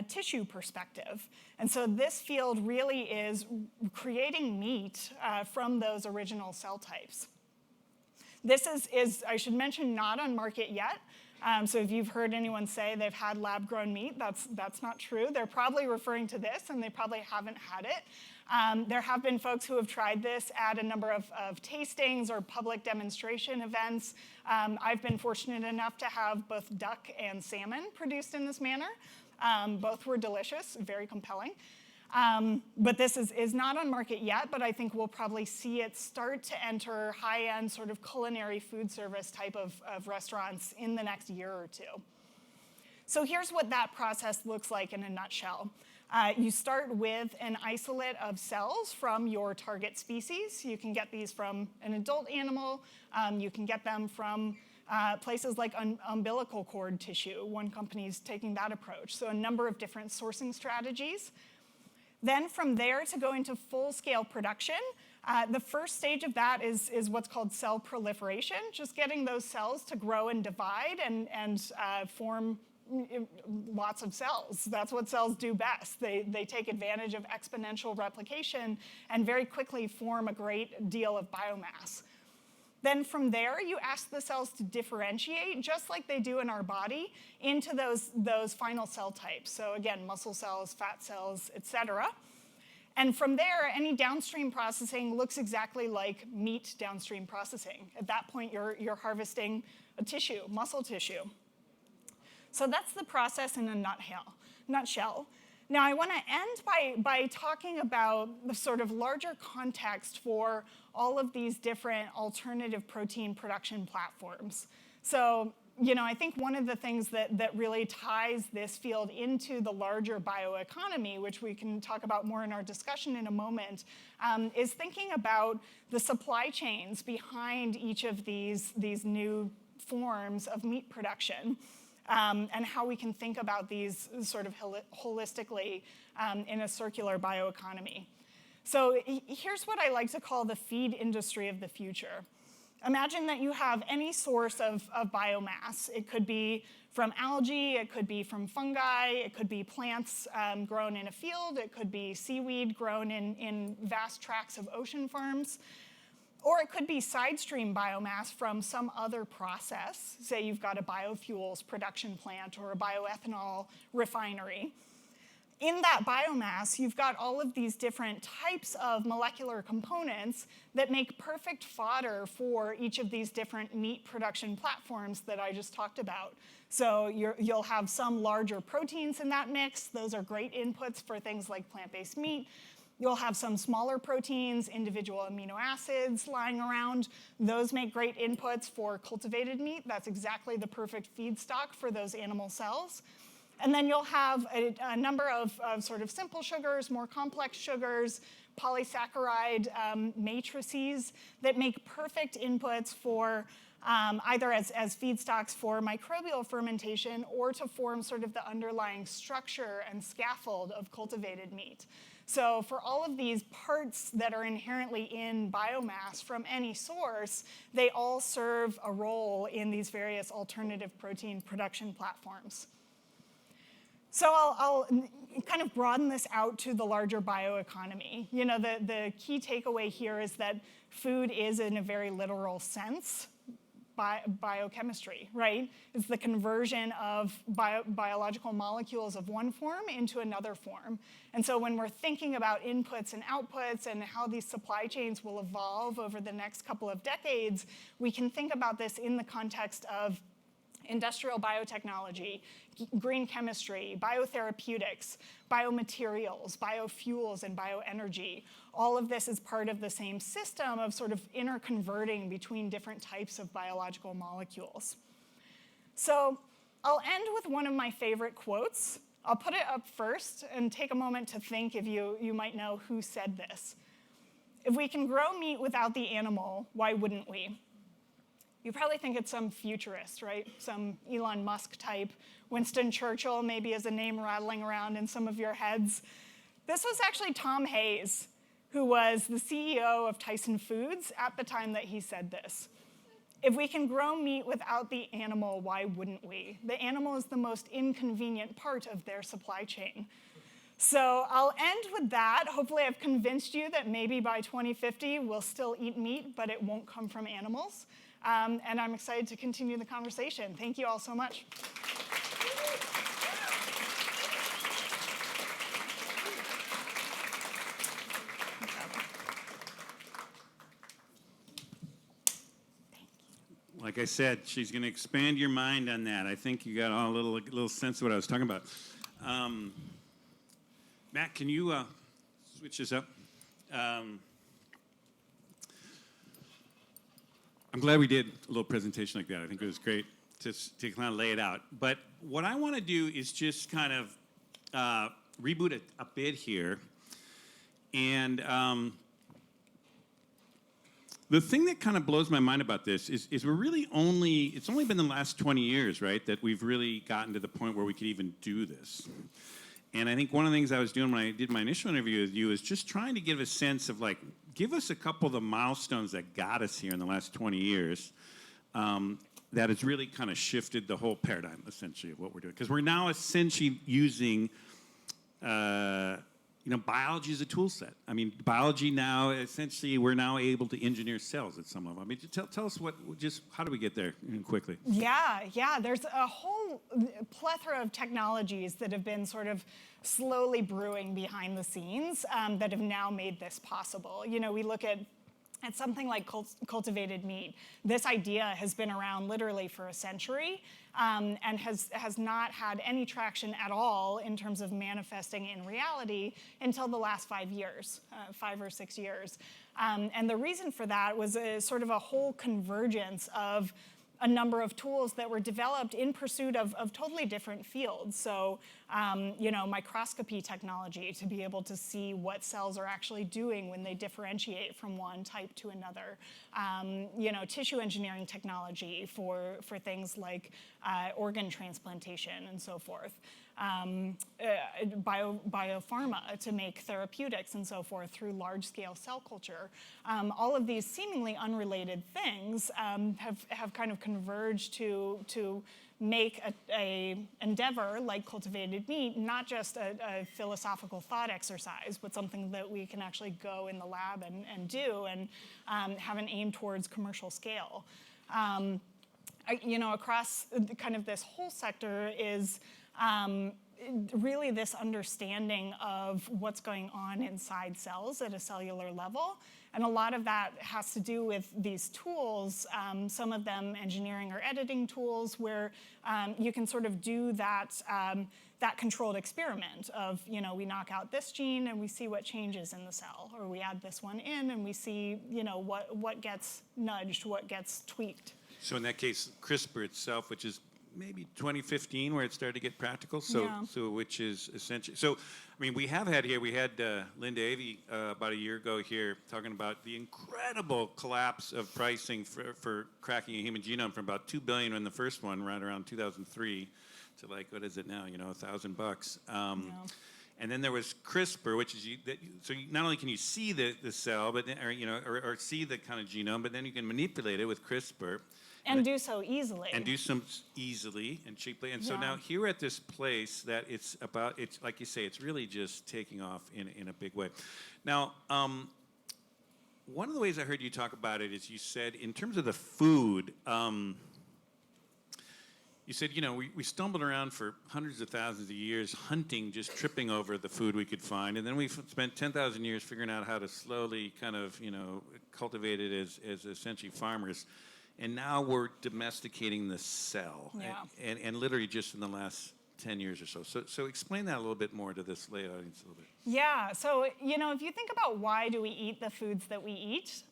tissue perspective. And so this field really is creating meat from those original cell types. This is, I should mention, not on market yet. So if you've heard anyone say they've had lab-grown meat, that's not true. They're probably referring to this, and they probably haven't had it. There have been folks who have tried this at a number of tastings or public demonstration events. I've been fortunate enough to have both duck and salmon produced in this manner. Both were delicious, very compelling. But this is not on market yet, but I think we'll probably see it start to enter high-end sort of culinary food service type of restaurants in the next year or two. So here's what that process looks like in a nutshell. You start with an isolate of cells from your target species. You can get these from an adult animal. You can get them from places like umbilical cord tissue. One company's taking that approach. So a number of different sourcing strategies. Then from there to go into full-scale production, the first stage of that is what's called cell proliferation, just getting those cells to grow and divide and form lots of cells. That's what cells do best. They take advantage of exponential replication and very quickly form a great deal of biomass. Then from there, you ask the cells to differentiate, just like they do in our body, into those final cell types. So again, muscle cells, fat cells, et cetera. And from there, any downstream processing looks exactly like meat downstream processing. At that point, you're harvesting a tissue, muscle tissue. So that's the process in a nutshell. Now, I want to end by talking about the sort of larger context for all of these different alternative protein production platforms. So, I think one of the things that really ties this field into the larger bioeconomy, which we can talk about more in our discussion in a moment, is thinking about the supply chains behind each of these new forms of meat production. And how we can think about these sort of holistically in a circular bioeconomy. So here's what I like to call the feed industry of the future. Imagine that you have any source of biomass. It could be from algae, it could be from fungi, it could be plants grown in a field, it could be seaweed grown in vast tracts of ocean farms. Or it could be side stream biomass from some other process. Say you've got a biofuels production plant or a bioethanol refinery. In that biomass, you've got all of these different types of molecular components that make perfect fodder for each of these different meat production platforms that I just talked about. So you'll have some larger proteins in that mix. Those are great inputs for things like plant-based meat. You'll have some smaller proteins, individual amino acids lying around. Those make great inputs for cultivated meat. That's exactly the perfect feedstock for those animal cells. And then you'll have a number of sort of simple sugars, more complex sugars, polysaccharide matrices that make perfect inputs for either as feedstocks for microbial fermentation or to form sort of the underlying structure and scaffold of cultivated meat. So for all of these parts that are inherently in biomass from any source, they all serve a role in these various alternative protein production platforms. So I'll kind of broaden this out to the larger bioeconomy. You know, the key takeaway here is that food is, in a very literal sense, biochemistry, right? It's the conversion of biological molecules of one form into another form. And so when we're thinking about inputs and outputs and how these supply chains will evolve over the next couple of decades, we can think about this in the context of industrial biotechnology, green chemistry, biotherapeutics, biomaterials, biofuels, and bioenergy. All of this is part of the same system of sort of interconverting between different types of biological molecules. So I'll end with one of my favorite quotes. I'll put it up first and take a moment to think if you might know who said this. If we can grow meat without the animal, why wouldn't we? You probably think it's some futurist, right? Some Elon Musk type. Winston Churchill maybe is a name rattling around in some of your heads. This was actually Tom Hayes, who was the CEO of Tyson Foods at the time that he said this. If we can grow meat without the animal, why wouldn't we? The animal is the most inconvenient part of their supply chain. So I'll end with that. Hopefully I've convinced you that maybe by 2050 we'll still eat meat, but it won't come from animals. And I'm excited to continue the conversation. Thank you all so much. Like I said, she's going to expand your mind on that. I think you got a little sense of what I was talking about. Matt, can you switch this up? I'm glad we did a little presentation like that. I think it was great to kind of lay it out. But what I want to do is just kind of reboot a bit here. And the thing that kind of blows my mind about this is we're really it's only been the last 20 years, right, that we've really gotten to the point where we could even do this. And I think one of the things I was doing when I did my initial interview with you is just trying to give a sense of, like, give us a couple of the milestones that got us here in the last 20 years that has really kind of shifted the whole paradigm, essentially, of what we're doing. Because we're now essentially using biology as a tool set. I mean, biology now, essentially, we're now able to engineer cells at some level. I mean, tell us how do we get there quickly? Yeah. There's a whole plethora of technologies that have been sort of slowly brewing behind the scenes that have now made this possible. You know, we look at something like cultivated meat. This idea has been around literally for a century and has not had any traction at all in terms of manifesting in reality until the last 5 years, 5 or 6 years. And the reason for that was sort of a whole convergence of a number of tools that were developed in pursuit of totally different fields. So, microscopy technology to be able to see what cells are actually doing when they differentiate from one type to another. Tissue engineering technology for things like organ transplantation and so forth. Biopharma to make therapeutics and so forth through large-scale cell culture. All of these seemingly unrelated things have kind of converged to make a endeavor like cultivated meat not just a philosophical thought exercise, but something that we can actually go in the lab and do and have an aim towards commercial scale. Across kind of this whole sector is really this understanding of what's going on inside cells at a cellular level. And a lot of that has to do with these tools, some of them engineering or editing tools, where you can sort of do that controlled experiment of, we knock out this gene and we see what changes in the cell, or we add this one in and we see, what gets nudged, what gets tweaked. So in that case, CRISPR itself, which is maybe 2015 where it started to get practical, which is essentially, we had Linda Avey about a year ago here talking about the incredible collapse of pricing for cracking a human genome from about $2 billion in the first one, right around 2003, to like, what is it now, $1,000. And then there was CRISPR, which is not only can you see the cell, but or see the kind of genome, but then you can manipulate it with CRISPR. And do so easily. And do some easily and cheaply. And so Yeah. now here we're at this place that it's like you say, it's really just taking off in a big way. Now, one of the ways I heard you talk about it is you said, in terms of the food, you said, we stumbled around for hundreds of thousands of years hunting, just tripping over the food we could find. And then we spent 10,000 years figuring out how to slowly kind of, cultivate it as essentially farmers. And now we're domesticating the cell. Yeah. And literally just in the last 10 years or so. So explain that a little bit more to this lay audience a little bit. Yeah, so, if you think about why do we eat the foods that we eat,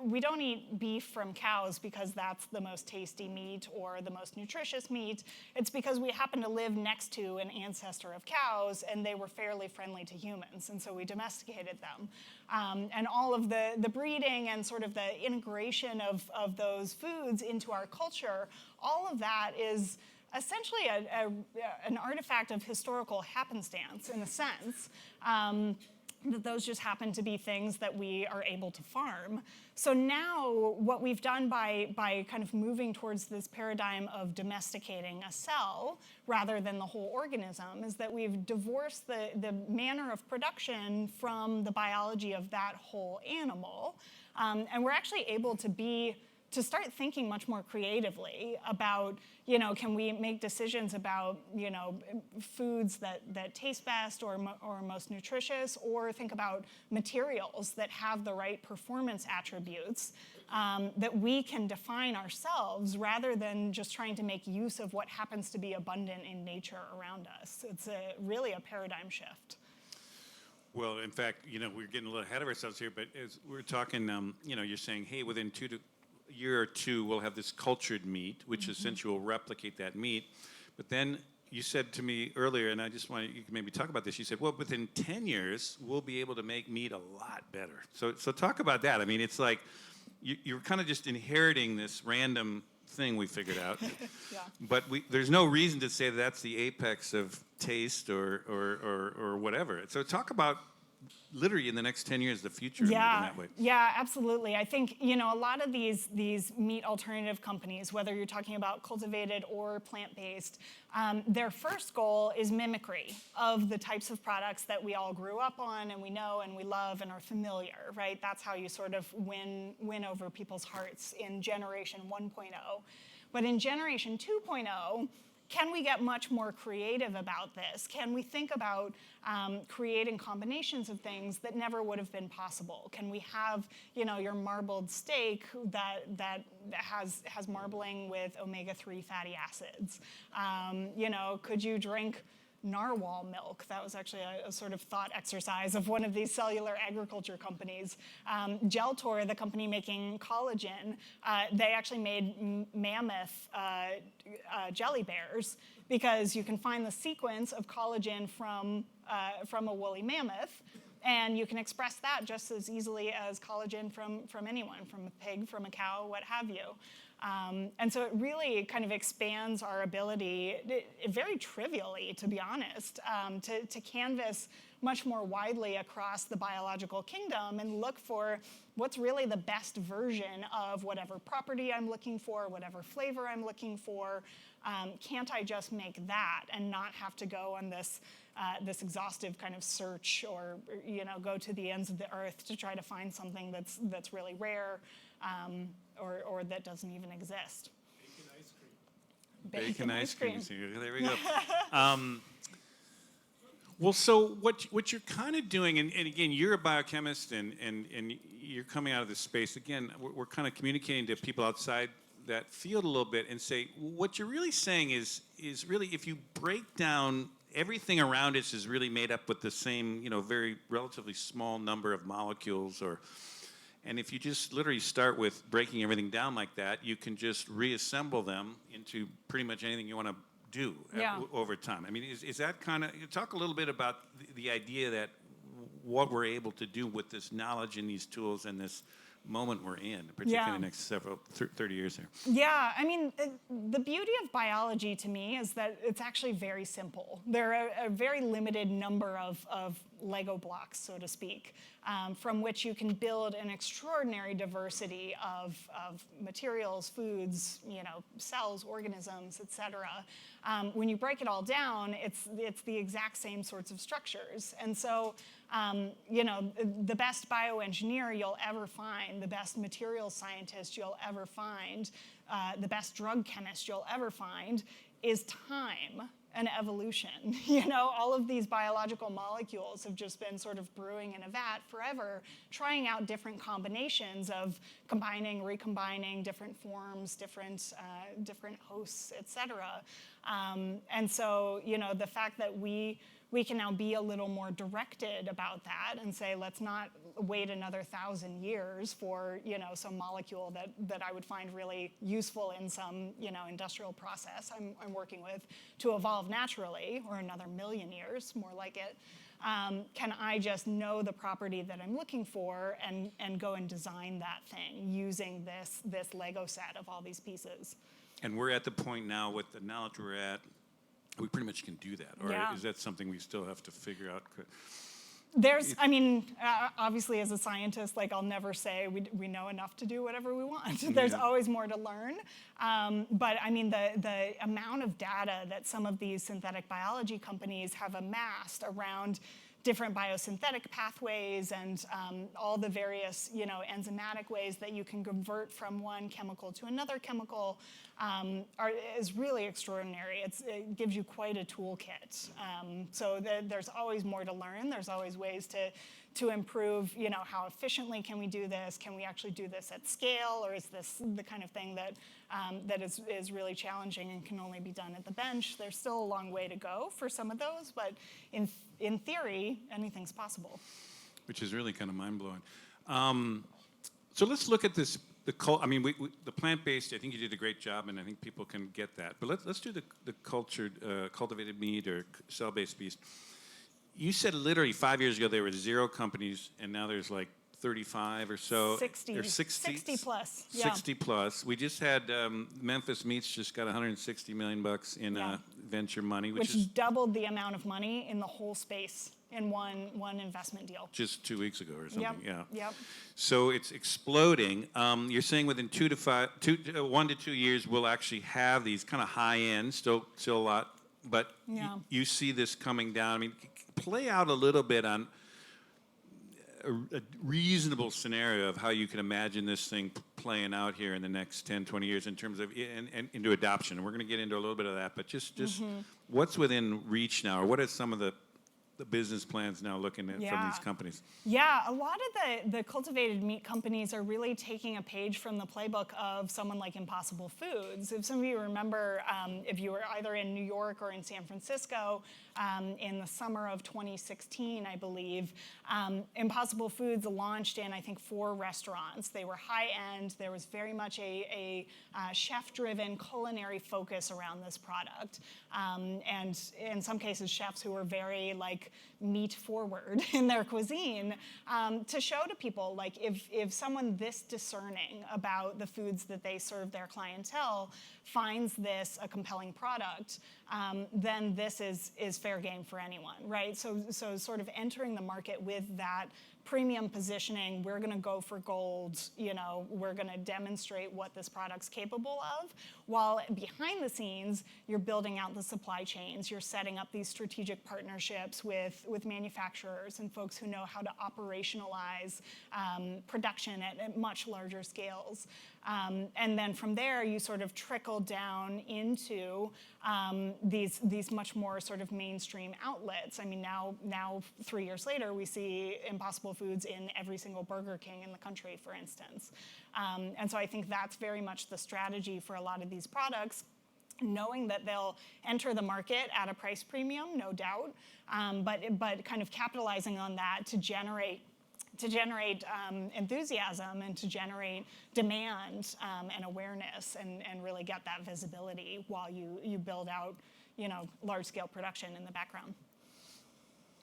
we don't eat beef from cows because that's the most tasty meat or the most nutritious meat. It's because we happen to live next to an ancestor of cows and they were fairly friendly to humans, and so we domesticated them. And all of the breeding and sort of the integration of those foods into our culture, all of that is essentially an artifact of historical happenstance, in a sense, that those just happen to be things that we are able to farm. So now what we've done by kind of moving towards this paradigm of domesticating a cell rather than the whole organism is that we've divorced the manner of production from the biology of that whole animal. And we're actually able to start thinking much more creatively about, can we make decisions about, foods that taste best or most nutritious, or think about materials that have the right performance attributes that we can define ourselves rather than just trying to make use of what happens to be abundant in nature around us. It's really a paradigm shift. Well, in fact, we're getting a little ahead of ourselves here, but as we're talking, you're saying, hey, within a year or two, we'll have this cultured meat, which essentially will replicate that meat. But then you said to me earlier, and I just want you to maybe talk about this. You said, well, within 10 years, we'll be able to make meat a lot better. So talk about that. I mean, it's like you're kind of just inheriting this random thing we figured out. Yeah. But there's no reason to say that's the apex of taste or whatever. So talk about literally in the next 10 years, the future in that way. Yeah, absolutely. I think, a lot of these meat alternative companies, whether you're talking about cultivated or plant-based, their first goal is mimicry of the types of products that we all grew up on and we know and we love and are familiar, right? That's how you sort of win over people's hearts in generation 1.0. But in generation 2.0, can we get much more creative about this? Can we think about creating combinations of things that never would have been possible? Can we have, your marbled steak that has marbling with omega-3 fatty acids? Could you drink narwhal milk? That was actually a sort of thought exercise of one of these cellular agriculture companies. Geltor, the company making collagen, they actually made mammoth jelly bears because you can find the sequence of collagen from a woolly mammoth, and you can express that just as easily as collagen from anyone, from a pig, from a cow, what have you. And so it really kind of expands our ability, very trivially, to be honest, to canvas much more widely across the biological kingdom and look for what's really the best version of whatever property I'm looking for, whatever flavor I'm looking for. Can't I just make that and not have to go on this exhaustive kind of search or go to the ends of the earth to try to find something that's really rare or that doesn't even exist? Bacon ice cream. There we go. Well, so what you're kind of doing, and again, you're a biochemist, and you're coming out of this space. Again, we're kind of communicating to people outside that field a little bit and say, what you're really saying is really, if you break down everything around us is really made up with the same, very relatively small number of molecules, and if you just literally start with breaking everything down like that, you can just reassemble them into pretty much anything you want to do over time. I mean, is that kind of, talk a little bit about the idea that what we're able to do with this knowledge and these tools and this moment we're in, particularly in the next 30 years here. Yeah, I mean, the beauty of biology to me is that it's actually very simple. There are a very limited number of Lego blocks, so to speak, from which you can build an extraordinary diversity of materials, foods, cells, organisms, et cetera. When you break it all down, it's the exact same sorts of structures. And so, the best bioengineer you'll ever find, the best materials scientist you'll ever find, the best drug chemist you'll ever find is time and evolution. All of these biological molecules have just been sort of brewing in a vat forever, trying out different combinations of combining, recombining different forms, different hosts, et cetera. And so, the fact that we can now be a little more directed about that and say, let's not wait another 1,000 years for, some molecule that I would find really useful in some, industrial process I'm working with to evolve naturally, or another 1,000,000 years, more like it. Can I just know the property that I'm looking for and go and design that thing using this Lego set of all these pieces? And we're at the point now with the knowledge we're at, we pretty much can do that, or is that something we still have to figure out? Obviously as a scientist, I'll never say we know enough to do whatever we want. There's always more to learn. But the amount of data that some of these synthetic biology companies have amassed around different biosynthetic pathways and all the various, enzymatic ways that you can convert from one chemical to another chemical is really extraordinary. It gives you quite a toolkit. So there's always more to learn. There's always ways to improve, how efficiently can we do this? Can we actually do this at scale? Or is this the kind of thing that is really challenging and can only be done at the bench? There's still a long way to go for some of those, but in theory, anything's possible. Which is really kind of mind-blowing. So let's look at this. The plant-based, I think you did a great job, and I think people can get that. But let's do the cultured, cultivated meat or cell-based beast. You said literally 5 years ago there were 0 companies, and now there's 35 or so. 60. Or 60 plus. 60 plus. We just had Memphis Meats just got $160 million in venture money, which is doubled the amount of money in the whole space in one investment deal. Just 2 weeks ago or something. Yep. So it's exploding. You're saying within 1 to 2 years we'll actually have these kind of high end, still a lot, but you see this coming down. Play out a little bit on a reasonable scenario of how you can imagine this thing playing out here in the next 10, 20 years in terms of and into adoption. And we're going to get into a little bit of that, but just what's within reach now, or what are some of the business plans now looking at from these companies? Yeah, a lot of the cultivated meat companies are really taking a page from the playbook of someone like Impossible Foods. If some of you remember, if you were either in New York or in San Francisco in the summer of 2016, I believe, Impossible Foods launched in, I think, 4 restaurants. They were high-end. There was very much a chef-driven culinary focus around this product. And in some cases, chefs who were very, meat forward in their cuisine to show to people, if someone this discerning about the foods that they serve their clientele finds this a compelling product, then this is fair game for anyone, right? So sort of entering the market with that premium positioning, we're going to go for gold, we're going to demonstrate what this product's capable of, while behind the scenes, you're building out the supply chains, you're setting up these strategic partnerships with manufacturers and folks who know how to operationalize production at much larger scales. And then from there, you sort of trickle down into these much more sort of mainstream outlets. Now 3 years later, we see Impossible Foods in every single Burger King in the country, for instance. And so I think that's very much the strategy for a lot of these products, knowing that they'll enter the market at a price premium, no doubt, but kind of capitalizing on that to generate enthusiasm and to generate demand and awareness and really get that visibility while you build out, large-scale production in the background.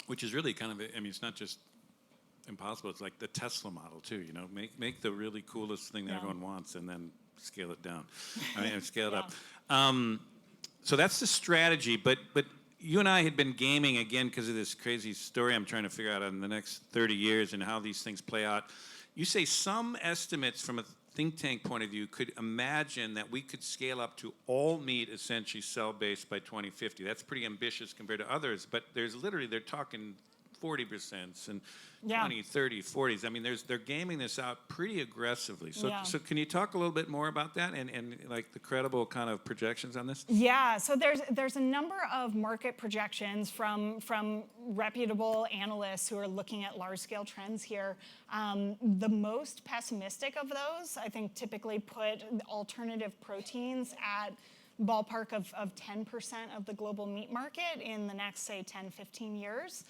Which is really kind of, it's not just Impossible, it's like the Tesla model too, make the really coolest thing that everyone wants and then scale it down. Scale it up. So that's the strategy, but you and I had been gaming again because of this crazy story I'm trying to figure out in the next 30 years and how these things play out. You say some estimates from a think tank point of view could imagine that we could scale up to all meat essentially cell-based by 2050. That's pretty ambitious compared to others, but there's literally, they're talking 40% and 20, 30, 40s. I mean, they're gaming this out pretty aggressively. So, so can you talk a little bit more about that and like the credible kind of projections on this? Yeah, so there's a number of market projections from reputable analysts who are looking at large-scale trends here. The most pessimistic of those, I think, typically put alternative proteins at ballpark of 10% of the global meat market in the next, say, 10, 15 years.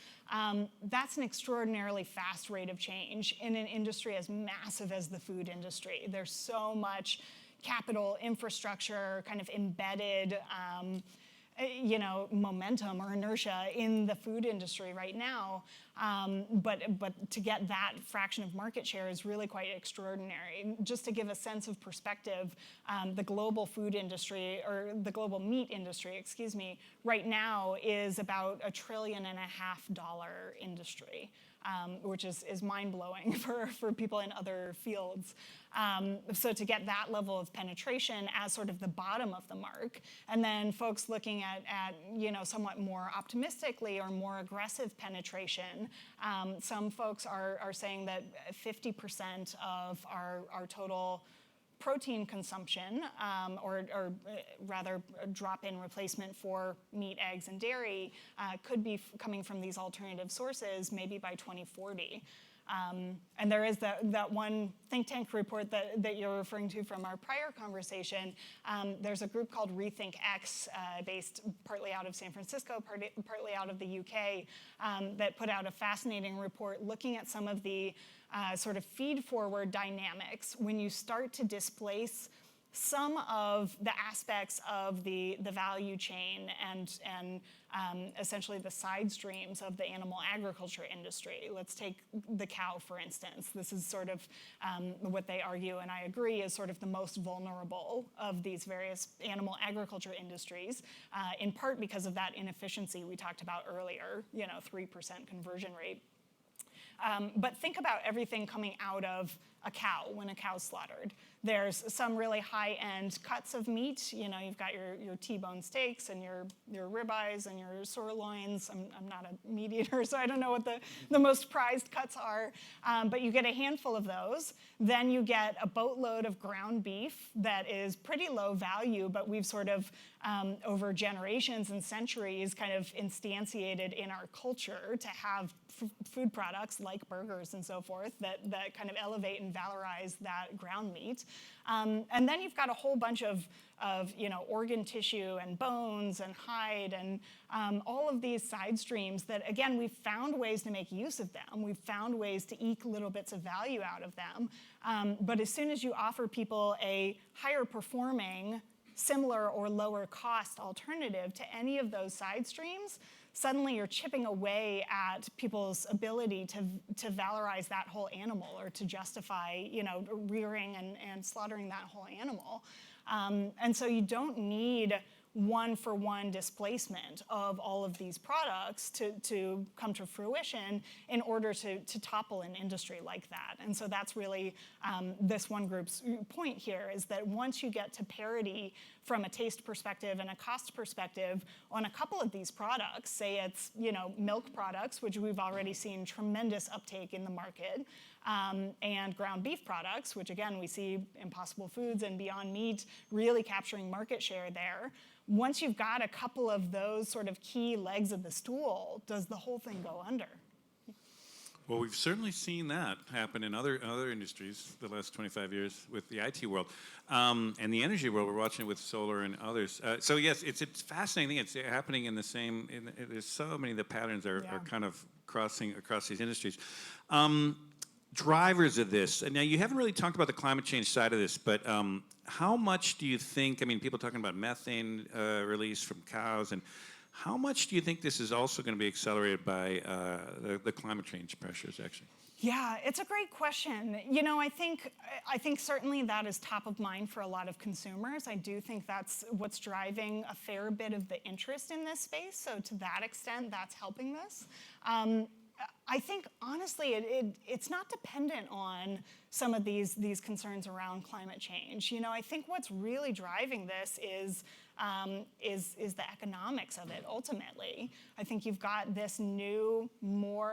That's an extraordinarily fast rate of change in an industry as massive as the food industry. There's so much capital, infrastructure, kind of embedded momentum or inertia in the food industry right now. But to get that fraction of market share is really quite extraordinary. Just to give a sense of perspective, the global food industry, or the global meat industry, excuse me, right now is about $1.5 trillion industry. Which is mind-blowing for people in other fields. So to get that level of penetration as sort of the bottom of the mark, and then folks looking at somewhat more optimistically or more aggressive penetration, some folks are saying that 50% of our total protein consumption, or rather a drop-in replacement for meat, eggs, and dairy, could be coming from these alternative sources maybe by 2040. And there is that one think tank report that you're referring to from our prior conversation. There's a group called Rethink X, based partly out of San Francisco, partly out of the UK, that put out a fascinating report looking at some of the sort of feed-forward dynamics when you start to displace some of the aspects of the value chain and essentially the side streams of the animal agriculture industry. Let's take the cow, for instance. This is sort of what they argue, and I agree, is sort of the most vulnerable of these various animal agriculture industries, in part because of that inefficiency we talked about earlier, 3% conversion rate. But think about everything coming out of a cow when a cow's slaughtered. There's some really high-end cuts of meat. You've got your T-bone steaks and your ribeyes and your sirloins. I'm not a meat eater, so I don't know what the most prized cuts are. But you get a handful of those. Then you get a boatload of ground beef that is pretty low value, but we've sort of, over generations and centuries, kind of instantiated in our culture to have food products like burgers and so forth that kind of elevate and valorize that ground meat. And then you've got a whole bunch of organ tissue and bones and hide and all of these side streams that, again, we've found ways to make use of them. We've found ways to eke little bits of value out of them. But as soon as you offer people a higher performing, similar or lower cost alternative to any of those side streams, suddenly you're chipping away at people's ability to valorize that whole animal or to justify, rearing and slaughtering that whole animal. And so you don't need one-for-one displacement of all of these products to come to fruition in order to topple an industry like that. And so that's really this one group's point here, is that once you get to parity from a taste perspective and a cost perspective on a couple of these products, say it's milk products, which we've already seen tremendous uptake in the market, and ground beef products, which again we see Impossible Foods and Beyond Meat really capturing market share there. Once you've got a couple of those sort of key legs of the stool, does the whole thing go under? Well, we've certainly seen that happen in other industries the last 25 years with the IT world. And the energy world, we're watching it with solar and others. So yes, it's fascinating. It's happening in the same, there's so many of the patterns are kind of crossing across these industries. Drivers of this, and now you haven't really talked about the climate change side of this, but how much do you think, people talking about methane release from cows, and how much do you think this is also going to be accelerated by the climate change pressures, actually? Yeah, it's a great question. I think certainly that is top of mind for a lot of consumers. I do think that's what's driving a fair bit of the interest in this space. So to that extent, that's helping this. I think honestly, it's not dependent on some of these concerns around climate change. I think what's really driving this is the economics of it. Ultimately, I think you've got this new,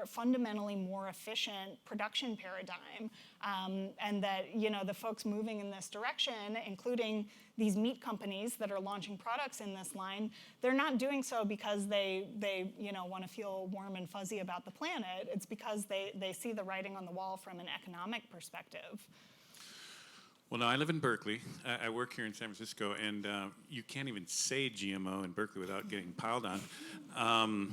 fundamentally more efficient production paradigm, and that the folks moving in this direction, including these meat companies that are launching products in this line, they're not doing so because they want to feel warm and fuzzy about the planet. It's because they see the writing on the wall from an economic perspective. Well, no, I live in Berkeley. I work here in San Francisco, and you can't even say GMO in Berkeley without getting piled on.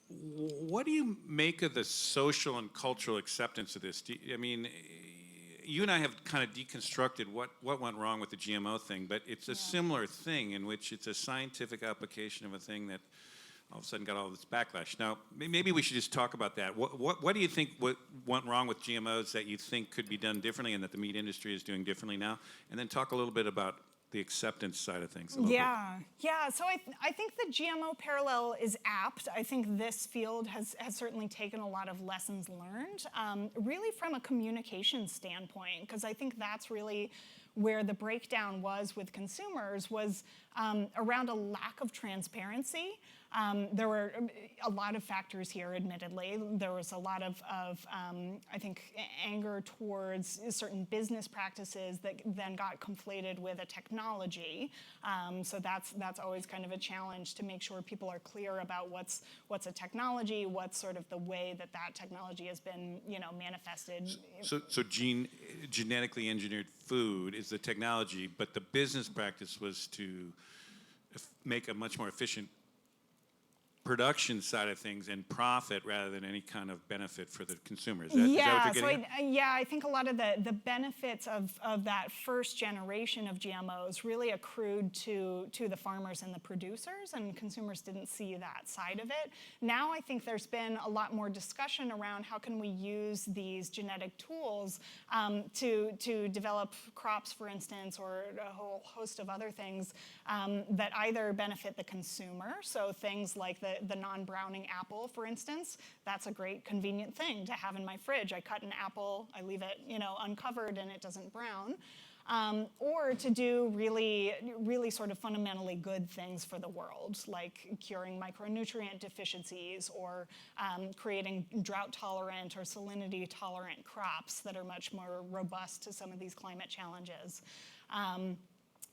What do you make of the social and cultural acceptance of this? You and I have kind of deconstructed what went wrong with the GMO thing, but it's a similar thing in which it's a scientific application of a thing that all of a sudden got all this backlash. Now, maybe we should just talk about that. What do you think went wrong with GMOs that you think could be done differently and that the meat industry is doing differently now? And then talk a little bit about the acceptance side of things. Yeah. So I think the GMO parallel is apt. I think this field has certainly taken a lot of lessons learned, really from a communication standpoint, because I think that's really where the breakdown was with consumers was around a lack of transparency. There were a lot of factors here, admittedly. There was a lot of I think, anger towards certain business practices that then got conflated with a technology. So that's always kind of a challenge to make sure people are clear about what's a technology, what's sort of the way that technology has been, manifested. So genetically engineered food is the technology, but the business practice was to make a much more efficient production side of things and profit rather than any kind of benefit for the consumers. Is that what you're getting at? I think a lot of the benefits of that first generation of GMOs really accrued to the farmers and the producers, and consumers didn't see that side of it. Now I think there's been a lot more discussion around how can we use these genetic tools to develop crops, for instance, or a whole host of other things that either benefit the consumer, so things like the non-browning apple, for instance. That's a great convenient thing to have in my fridge. I cut an apple, I leave it uncovered, and it doesn't brown. Or to do really, really sort of fundamentally good things for the world, like curing micronutrient deficiencies or creating drought-tolerant or salinity-tolerant crops that are much more robust to some of these climate challenges.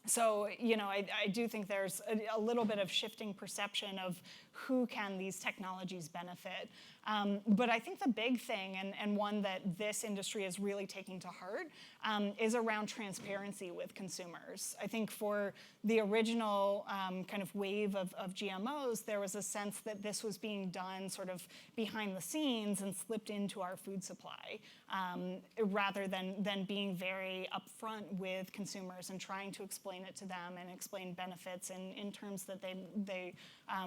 So, I do think there's a little bit of shifting perception of who can these technologies benefit. But I think the big thing, and one that this industry is really taking to heart, is around transparency with consumers. I think for the original kind of wave of GMOs, there was a sense that this was being done sort of behind the scenes and slipped into our food supply, rather than being very upfront with consumers and trying to explain it to them and explain benefits in terms that they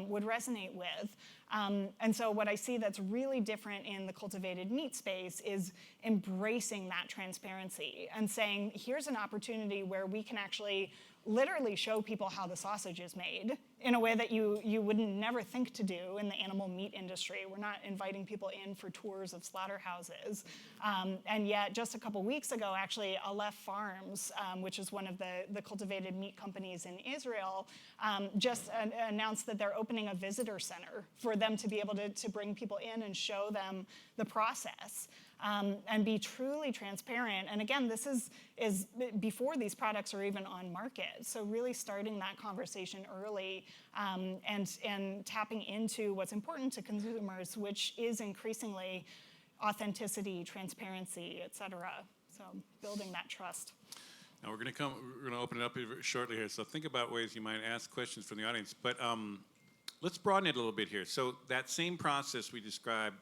would resonate with. And so what I see that's really different in the cultivated meat space is embracing that transparency and saying, here's an opportunity where we can actually literally show people how the sausage is made in a way that you wouldn't never think to do in the animal meat industry. We're not inviting people in for tours of slaughterhouses. And yet, just a couple weeks ago, actually, Aleph Farms, which is one of the cultivated meat companies in Israel, just announced that they're opening a visitor center for them to be able to bring people in and show them the process. And be truly transparent. And again, this is before these products are even on market. So really starting that conversation early and tapping into what's important to consumers, which is increasingly authenticity, transparency, et cetera. So building that trust. Now we're going to open it up shortly here. So think about ways you might ask questions from the audience. But let's broaden it a little bit here. So that same process we described,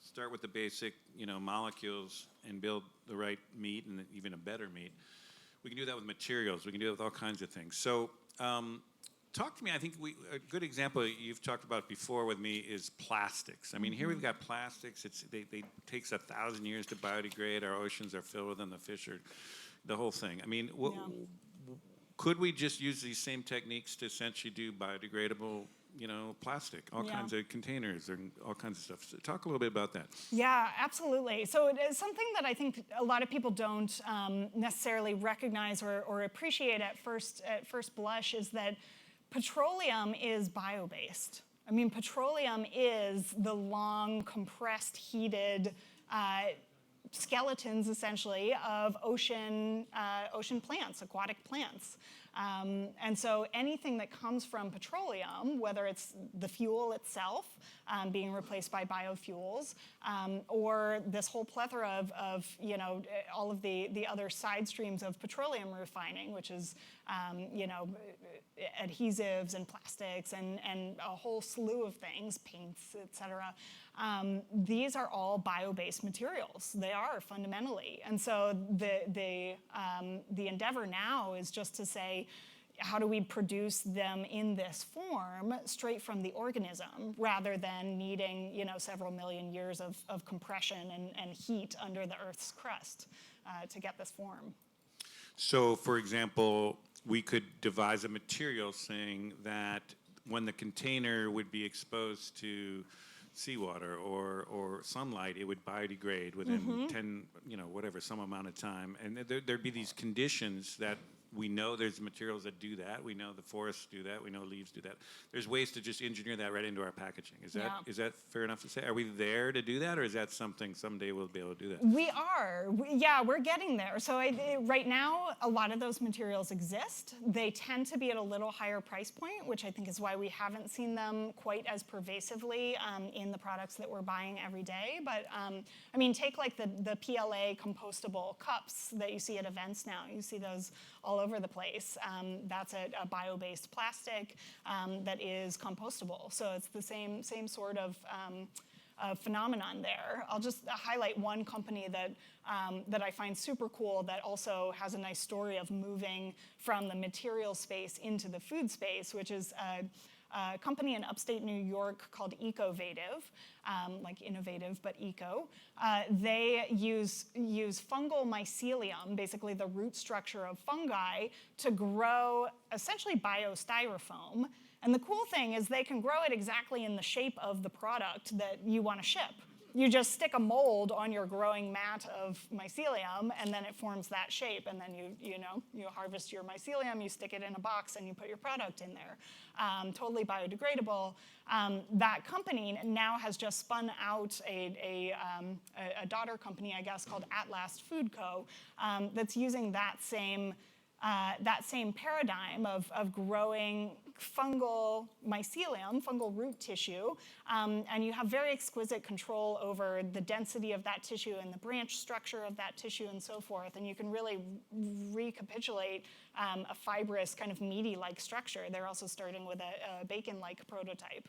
start with the basic, molecules and build the right meat and even a better meat. We can do that with materials. We can do it with all kinds of things. So talk to me. I think a good example you've talked about before with me is plastics. I mean, here we've got plastics. They takes 1,000 years to biodegrade. Our oceans are filled with them. The fish are, the whole thing. I mean, could we just use these same techniques to essentially do biodegradable, plastic, all kinds of containers and all kinds of stuff? So talk a little bit about that. Yeah, absolutely. So it is something that I think a lot of people don't necessarily recognize or appreciate at first blush is that petroleum is bio-based. I mean, petroleum is the long, compressed, heated skeletons, essentially, of ocean plants, aquatic plants. And so anything that comes from petroleum, whether it's the fuel itself being replaced by biofuels, or this whole plethora of all of the other side streams of petroleum refining, which is adhesives and plastics and a whole slew of things, paints, et cetera. These are all bio-based materials. They are fundamentally. And so the endeavor now is just to say, how do we produce them in this form straight from the organism rather than needing several million years of compression and heat under the Earth's crust to get this form? So, for example, we could devise a material saying that when the container would be exposed to seawater or sunlight, it would biodegrade within 10, some amount of time. And there'd be these conditions that we know there's materials that do that. We know the forests do that. We know leaves do that. There's ways to just engineer that right into our packaging. Is that fair enough to say? Are we there to do that, or is that something someday we'll be able to do that? We are. We're getting there. So right now, a lot of those materials exist. They tend to be at a little higher price point, which I think is why we haven't seen them quite as pervasively in the products that we're buying every day. But I mean, take like the PLA compostable cups that you see at events now. You see those all over the place. That's a bio-based plastic that is compostable. So it's the same sort of phenomenon there. I'll just highlight one company that I find super cool that also has a nice story of moving from the material space into the food space, which is a company in upstate New York called Ecovative, like innovative but eco. They use fungal mycelium, basically the root structure of fungi, to grow essentially biostyrofoam. And the cool thing is they can grow it exactly in the shape of the product that you want to ship. You just stick a mold on your growing mat of mycelium, and then it forms that shape. And then you harvest your mycelium, you stick it in a box, and you put your product in there. Totally biodegradable. That company now has just spun out a daughter company, I guess, called At Last Food Co. That's using that same paradigm of growing fungal mycelium, fungal root tissue, and you have very exquisite control over the density of that tissue and the branch structure of that tissue and so forth, and you can really recapitulate a fibrous kind of meaty-like structure. They're also starting with a bacon-like prototype.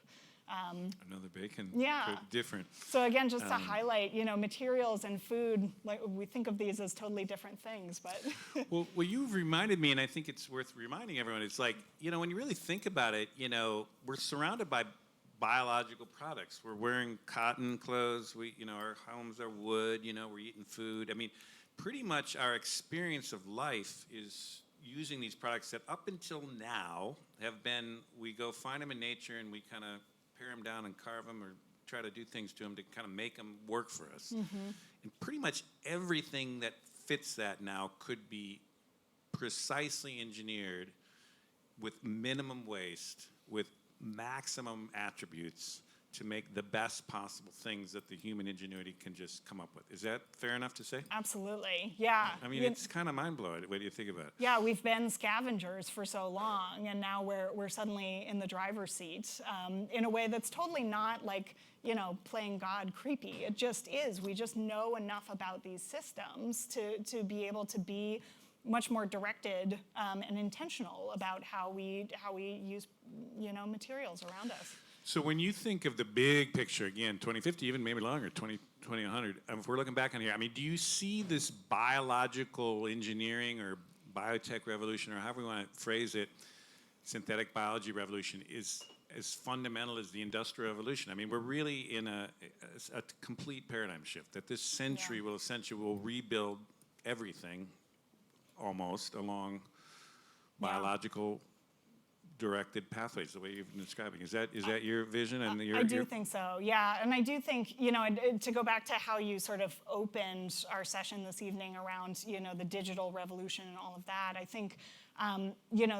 Another bacon, yeah, different. So again, just to highlight, materials and food, like we think of these as totally different things, but. well, you've reminded me, and I think it's worth reminding everyone. It's like, when you really think about it, we're surrounded by biological products. We're wearing cotton clothes. Our homes are wood. We're eating food. I mean, pretty much our experience of life is using these products that up until now have been, we go find them in nature and we kind of pare them down and carve them or try to do things to them to kind of make them work for us. And pretty much everything that fits that now could be precisely engineered with minimum waste, with maximum attributes to make the best possible things that the human ingenuity can just come up with. Is that fair enough to say? Absolutely, yeah. I mean, it's kind of mind-blowing. What do you think about it? Yeah, we've been scavengers for so long, and now we're suddenly in the driver's seat in a way that's totally not like, playing God creepy. It just is. We just know enough about these systems to be able to be much more directed and intentional about how we use, materials around us. So when you think of the big picture, again, 2050, even maybe longer, 2100, if we're looking back on here, I mean, do you see this biological engineering or biotech revolution, or however we want to phrase it, synthetic biology revolution is as fundamental as the Industrial Revolution. I mean, we're really in a complete paradigm shift, that this century will essentially rebuild everything almost along biological directed pathways, the way you've been describing. Is that your vision? And I do think so, yeah. And I do think, to go back to how you sort of opened our session this evening around, the digital revolution and all of that, I think,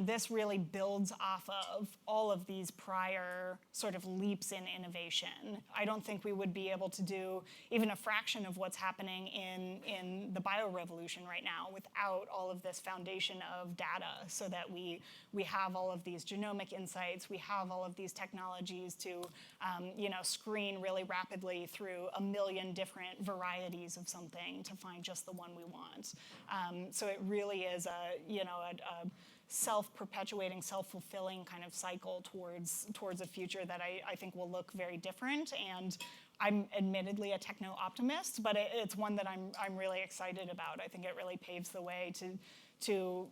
this really builds off of all of these prior sort of leaps in innovation. I don't think we would be able to do even a fraction of what's happening in the biorevolution right now without all of this foundation of data, so that we have all of these genomic insights, we have all of these technologies to, screen really rapidly through a million different varieties of something to find just the one we want. So it really is a self-perpetuating, self-fulfilling kind of cycle towards a future that I think will look very different. And I'm admittedly a techno-optimist, but it's one that I'm really excited about. I think it really paves the way to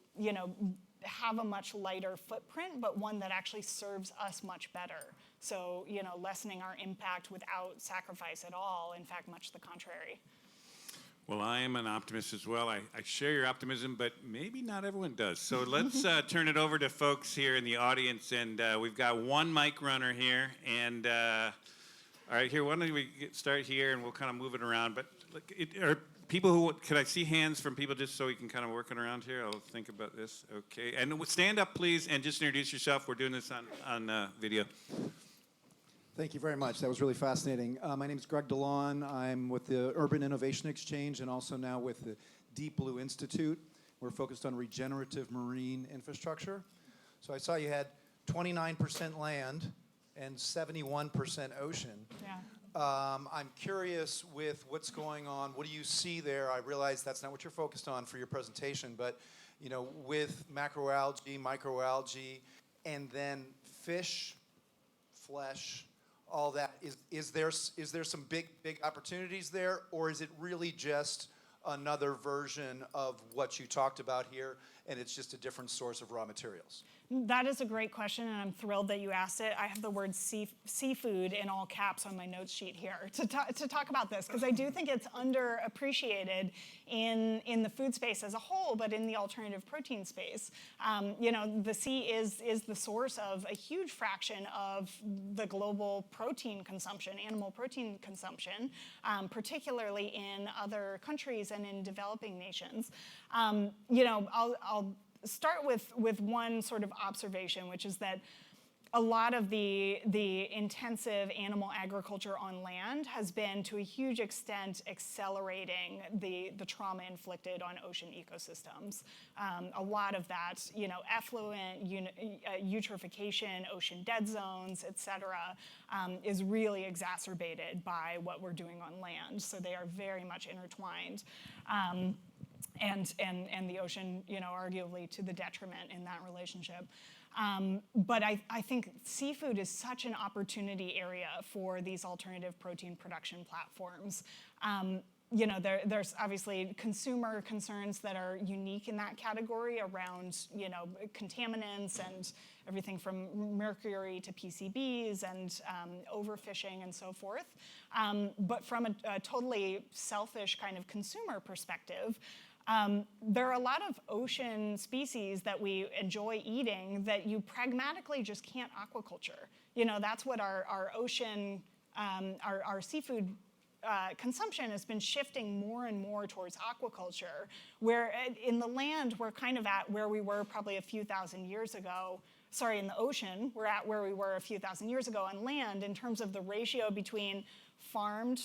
have a much lighter footprint, but one that actually serves us much better. So, lessening our impact without sacrifice at all, in fact, much the contrary. Well, I am an optimist as well. I share your optimism, but maybe not everyone does. So let's turn it over to folks here in the audience, and we've got one mic runner here. And all right, here, why don't we start here, and we'll kind of move it around. But are people who, could I see hands from people just so we can kind of work it around here? I'll think about this. Okay, and stand up, please, and just introduce yourself. We're doing this on video. Thank you very much. That was really fascinating. My name is Greg DeLon. I'm with the Urban Innovation Exchange and also now with the Deep Blue Institute. We're focused on regenerative marine infrastructure. So I saw you had 29% land and 71% ocean. Yeah. I'm curious with what's going on. What do you see there? I realize that's not what you're focused on for your presentation, but with macroalgae, microalgae, and then fish, flesh, all that, is there some big opportunities there, or is it really just another version of what you talked about here, and it's just a different source of raw materials? That is a great question, and I'm thrilled that you asked it. I have the word seafood in all caps on my notes sheet here to talk about this, because I do think it's underappreciated in the food space as a whole, but in the alternative protein space. The sea is the source of a huge fraction of the global protein consumption, animal protein consumption, particularly in other countries and in developing nations. I'll start with one sort of observation, which is that a lot of the intensive animal agriculture on land has been, to a huge extent, accelerating the trauma inflicted on ocean ecosystems. A lot of that, effluent, eutrophication, ocean dead zones, et cetera, is really exacerbated by what we're doing on land. So they are very much intertwined. And the ocean, arguably to the detriment in that relationship. But I think seafood is such an opportunity area for these alternative protein production platforms. There's obviously consumer concerns that are unique in that category around, contaminants and everything from mercury to PCBs and overfishing and so forth. But from a totally selfish kind of consumer perspective, there are a lot of ocean species that we enjoy eating that you pragmatically just can't aquaculture. That's what our ocean, our seafood consumption has been shifting more and more towards aquaculture, where in the land we're kind of at where we were probably a few thousand years ago. Sorry, in the ocean, we're at where we were a few thousand years ago on land in terms of the ratio between farmed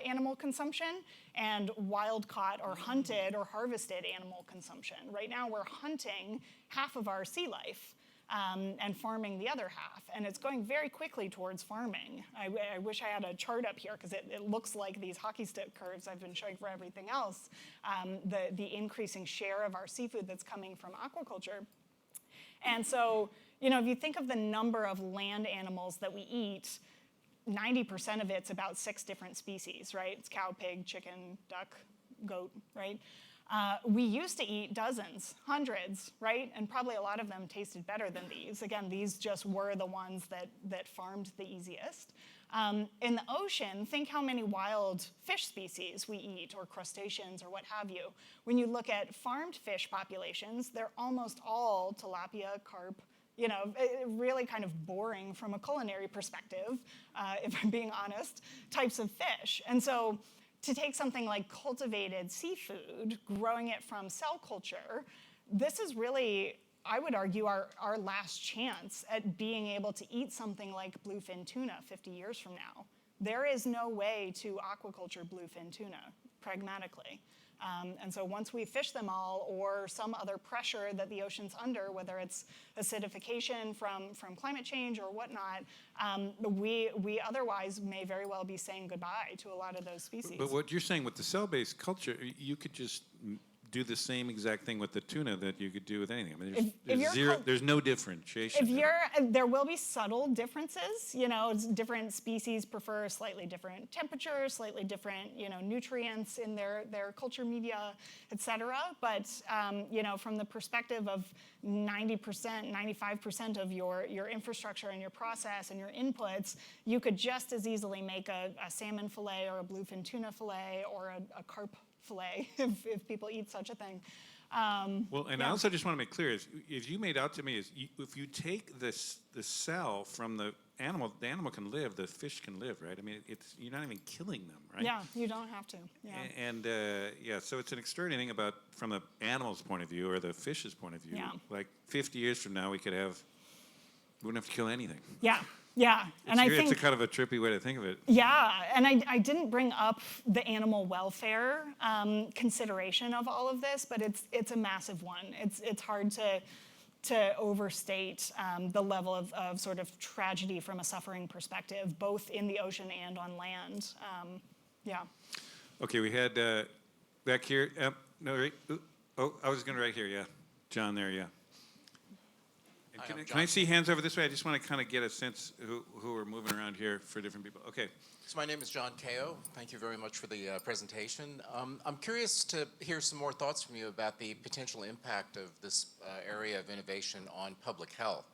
animal consumption and wild-caught or hunted or harvested animal consumption. Right now, we're hunting half of our sea life and farming the other half, and it's going very quickly towards farming. I wish I had a chart up here, because it looks like these hockey stick curves I've been showing for everything else, the increasing share of our seafood that's coming from aquaculture. And so, if you think of the number of land animals that we eat, 90% of it's about 6 different species, right? It's cow, pig, chicken, duck, goat, right? We used to eat dozens, hundreds, right? And probably a lot of them tasted better than these. Again, these just were the ones that farmed the easiest. In the ocean, think how many wild fish species we eat, or crustaceans, or what have you. When you look at farmed fish populations, they're almost all tilapia, carp, really kind of boring from a culinary perspective, if I'm being honest, types of fish. And so to take something like cultivated seafood, growing it from cell culture, this is really, I would argue, our last chance at being able to eat something like bluefin tuna 50 years from now. There is no way to aquaculture bluefin tuna, pragmatically. And so once we fish them all, or some other pressure that the ocean's under, whether it's acidification from climate change or whatnot, we otherwise may very well be saying goodbye to a lot of those species. But what you're saying with the cell-based culture, you could just do the same exact thing with the tuna that you could do with anything. I mean, there's no differentiation. There will be subtle differences. Different species prefer slightly different temperatures, slightly different, nutrients in their culture media, et cetera. But, from the perspective of 90%, 95% of your infrastructure and your process and your inputs, you could just as easily make a salmon fillet or a bluefin tuna fillet or a carp fillet, if people eat such a thing. Well, and I also just want to make clear, is if you made out to me, if you take the cell from the animal can live, the fish can live, right? I mean, you're not even killing them, right? Yeah, you don't have to. Yeah. And so it's an extraordinary thing about, from the animal's point of view or the fish's point of view. Yeah. Like 50 years from now, we wouldn't have to kill anything. Yeah. Yeah, and I think it's a kind of a trippy way to think of it. Yeah, and I didn't bring up the animal welfare consideration of all of this, but it's a massive one. It's hard to overstate the level of sort of tragedy from a suffering perspective, both in the ocean and on land. Yeah. Okay, we had back here. No, right. I was going to right here. Yeah, John there. Yeah. Can I see hands over this way? I just want to kind of get a sense who are moving around here for different people. Okay. So my name is John Kao. Thank you very much for the presentation. I'm curious to hear some more thoughts from you about the potential impact of this area of innovation on public health.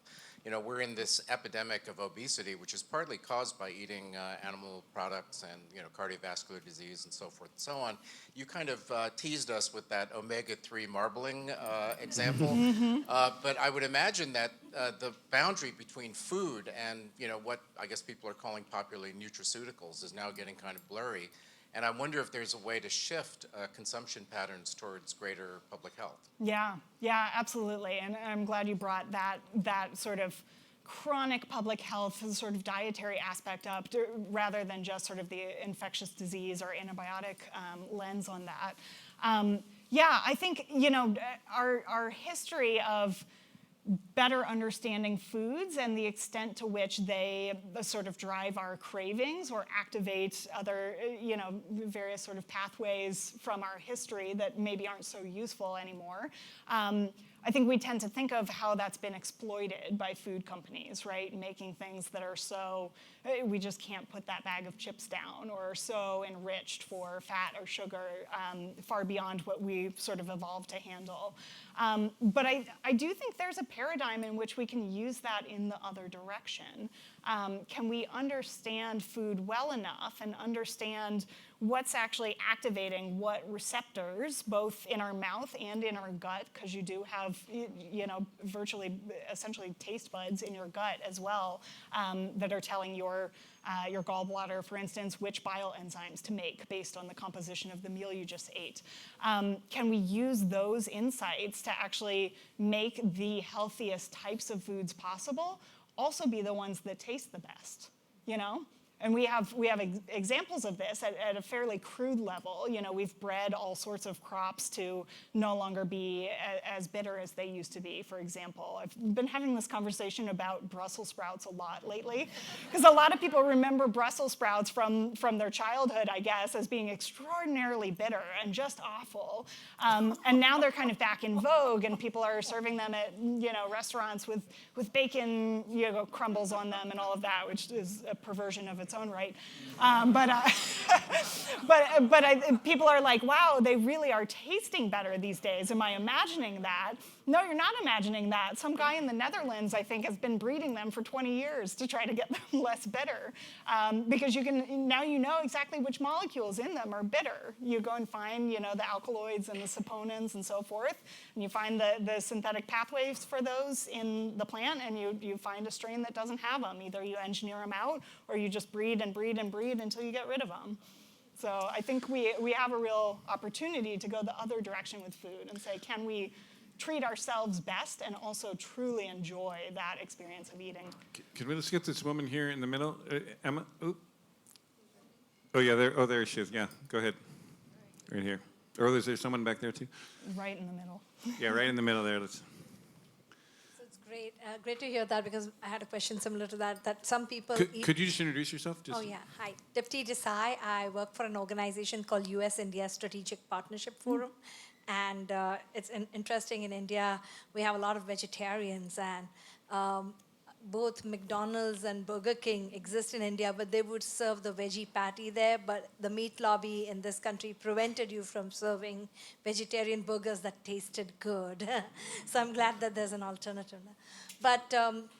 We're in this epidemic of obesity, which is partly caused by eating animal products and, cardiovascular disease and so forth and so on. You kind of teased us with that omega-3 marbling example. But I would imagine that the boundary between food and, what I guess people are calling popularly nutraceuticals is now getting kind of blurry. And I wonder if there's a way to shift consumption patterns towards greater public health. Yeah, absolutely. And I'm glad you brought that sort of chronic public health sort of dietary aspect up, rather than just sort of the infectious disease or antibiotic lens on that. I think, our history of better understanding foods and the extent to which they sort of drive our cravings or activate other, various sort of pathways from our history that maybe aren't so useful anymore. I think we tend to think of how that's been exploited by food companies, right? Making things that are so, we just can't put that bag of chips down, or so enriched for fat or sugar, far beyond what we sort of evolved to handle. But I do think there's a paradigm in which we can use that in the other direction. Can we understand food well enough and understand what's actually activating what receptors, both in our mouth and in our gut, because you do have, virtually, essentially taste buds in your gut as well, that are telling your gallbladder, for instance, which bile enzymes to make based on the composition of the meal you just ate. Can we use those insights to actually make the healthiest types of foods possible also be the ones that taste the best, And we have examples of this at a fairly crude level. We've bred all sorts of crops to no longer be as bitter as they used to be, for example. I've been having this conversation about Brussels sprouts a lot lately, because a lot of people remember Brussels sprouts from their childhood, I guess, as being extraordinarily bitter and just awful. And now they're kind of back in vogue, and people are serving them at restaurants with bacon crumbles on them and all of that, which is a perversion of its its own right. People are like, wow, they really are tasting better these days. Am I imagining that? No, you're not imagining that. Some guy in the Netherlands, I think, has been breeding them for 20 years to try to get them less bitter. Because now you know exactly which molecules in them are bitter. You go and find, the alkaloids and the saponins and so forth, and you find the synthetic pathways for those in the plant, and you find a strain that doesn't have them. Either you engineer them out, or you just breed and breed and breed until you get rid of them. So I think we have a real opportunity to go the other direction with food and say, can we treat ourselves best and also truly enjoy that experience of eating? Let's get this woman here in the middle. Emma? Oop. Oh, yeah, there she is. Yeah, go ahead. Right here. Or is there someone back there, too? Right in the middle. Yeah, right in the middle there. Let's. So it's great to hear that, because I had a question similar to that some people eat. Could you just introduce yourself? Oh, yeah. Hi. Dipti Desai. I work for an organization called US-India Strategic Partnership Forum. And it's interesting, in India, we have a lot of vegetarians, and both McDonald's and Burger King exist in India, but they would serve the veggie patty there, but the meat lobby in this country prevented you from serving vegetarian burgers that tasted good. So I'm glad that there's an alternative now. But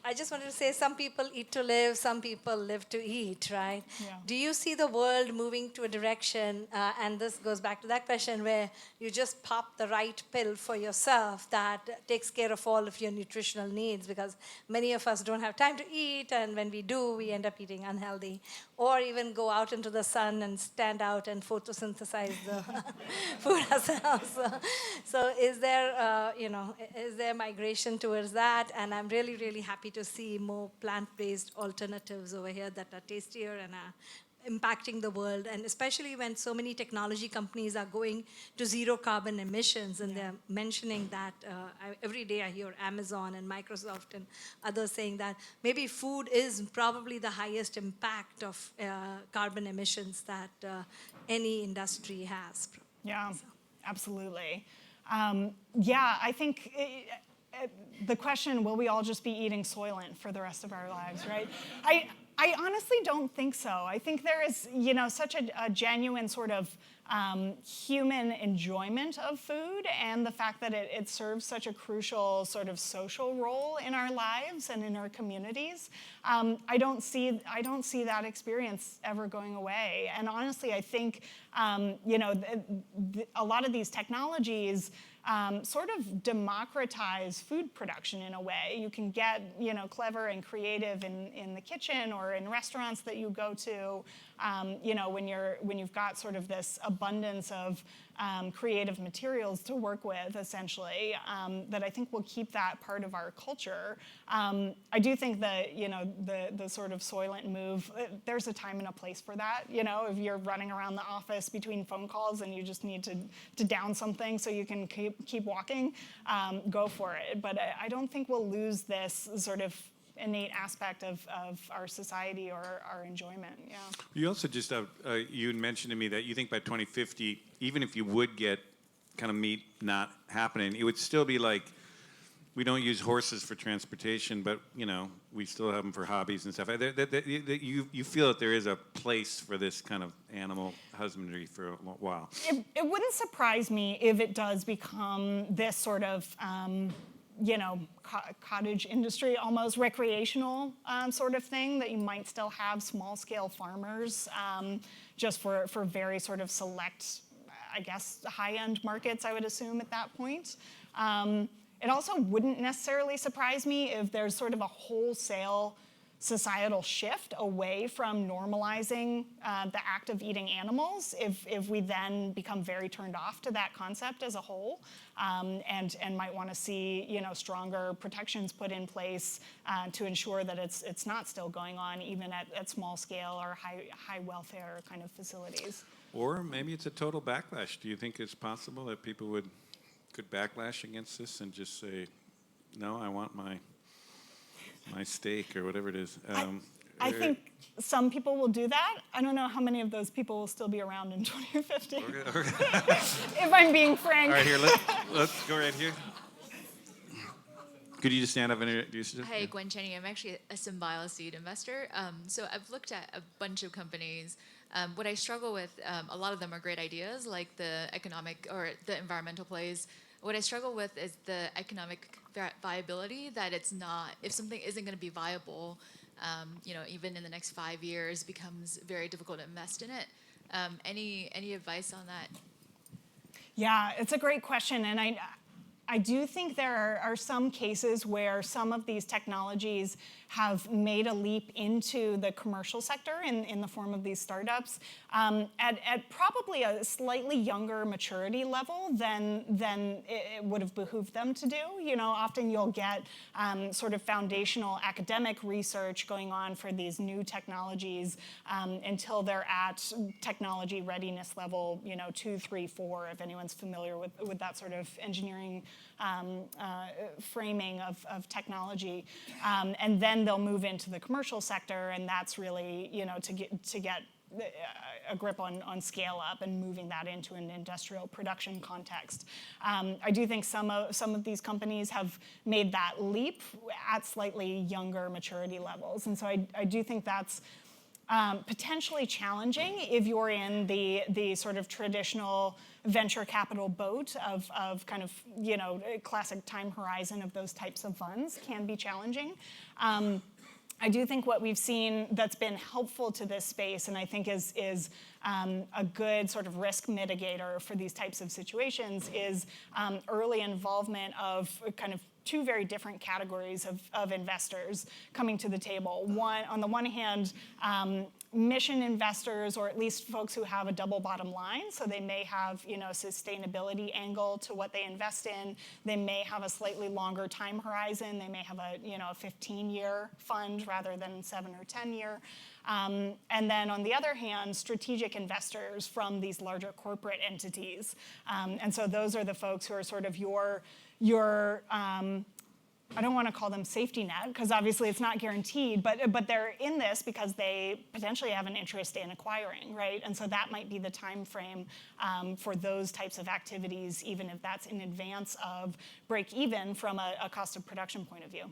I just wanted to say, some people eat to live, some people live to eat, right? Yeah. Do you see the world moving to a direction, and this goes back to that question, where you just pop the right pill for yourself that takes care of all of your nutritional needs? Because many of us don't have time to eat, and when we do, we end up eating unhealthy. Or even go out into the sun and stand out and photosynthesize the food ourselves. So is there migration towards that? And I'm really, really happy to see more plant-based alternatives over here that are tastier and are impacting the world, and especially when so many technology companies are going to zero carbon emissions, and they're mentioning that every day I hear Amazon and Microsoft and others saying that maybe food is probably the highest impact of carbon emissions that any industry has. Yeah, absolutely. I think the question, will we all just be eating Soylent for the rest of our lives, right? I honestly don't think so. I think there is, such a genuine sort of human enjoyment of food, and the fact that it serves such a crucial sort of social role in our lives and in our communities. I don't see that experience ever going away. And honestly, I think, a lot of these technologies sort of democratize food production in a way. You can get, clever and creative in the kitchen or in restaurants that you go to, when you've got sort of this abundance of creative materials to work with, essentially, that I think will keep that part of our culture. I do think that, the sort of Soylent move, there's a time and a place for that. If you're running around the office between phone calls and you just need to down something so you can keep walking, go for it. But I don't think we'll lose this sort of innate aspect of our society or our enjoyment. Yeah. You also just you had mentioned to me that you think by 2050, even if you would get kind of meat not happening, it would still be like, we don't use horses for transportation, but we still have them for hobbies and stuff. You feel that there is a place for this kind of animal husbandry for a while. It wouldn't surprise me if it does become this sort of cottage industry, almost recreational sort of thing, that you might still have small-scale farmers just for very sort of select, I guess, high-end markets, I would assume, at that point. It also wouldn't necessarily surprise me if there's sort of a wholesale societal shift away from normalizing the act of eating animals, if we then become very turned off to that concept as a whole, and might want to see stronger protections put in place to ensure that it's not still going on even at small scale or high welfare kind of facilities. Or maybe it's a total backlash. Do you think it's possible that people could backlash against this and just say, no, I want my steak or whatever it is? I think some people will do that. I don't know how many of those people will still be around in 2050. Okay. If I'm being frank. All right, here, let's go right here. Could you just stand up and introduce yourself? Hi, Gwen Cheney. I'm actually a Symbiola seed investor. So I've looked at a bunch of companies. What I struggle with, a lot of them are great ideas, like the economic or the environmental plays. What I struggle with is the economic viability, that it's not, if something isn't going to be viable, even in the next 5 years, becomes very difficult to invest in it. Any advice on that? Yeah, it's a great question, and I do think there are some cases where some of these technologies have made a leap into the commercial sector in the form of these startups at probably a slightly younger maturity level than it would have behooved them to do. Often you'll get sort of foundational academic research going on for these new technologies until they're at technology readiness level, 2, 3, 4, if anyone's familiar with that sort of engineering framing of technology, and then they'll move into the commercial sector, and that's really to get a grip on scale up and moving that into an industrial production context. I do think some of these companies have made that leap at slightly younger maturity levels, and so I do think that's potentially challenging if you're in the sort of traditional venture capital boat of kind of, classic time horizon of those types of funds can be challenging. I do think what we've seen that's been helpful to this space, and I think is a good sort of risk mitigator for these types of situations, is early involvement of kind of two very different categories of investors coming to the table. On the one hand, mission investors, or at least folks who have a double bottom line, so they may have a sustainability angle to what they invest in. They may have a slightly longer time horizon. They may have a 15-year fund rather than 7 or 10-year. And then on the other hand, strategic investors from these larger corporate entities. And so those are the folks who are sort of your I don't want to call them safety net, because obviously it's not guaranteed, but they're in this because they potentially have an interest in acquiring, right? And so that might be the time frame for those types of activities, even if that's in advance of break even from a cost of production point of view.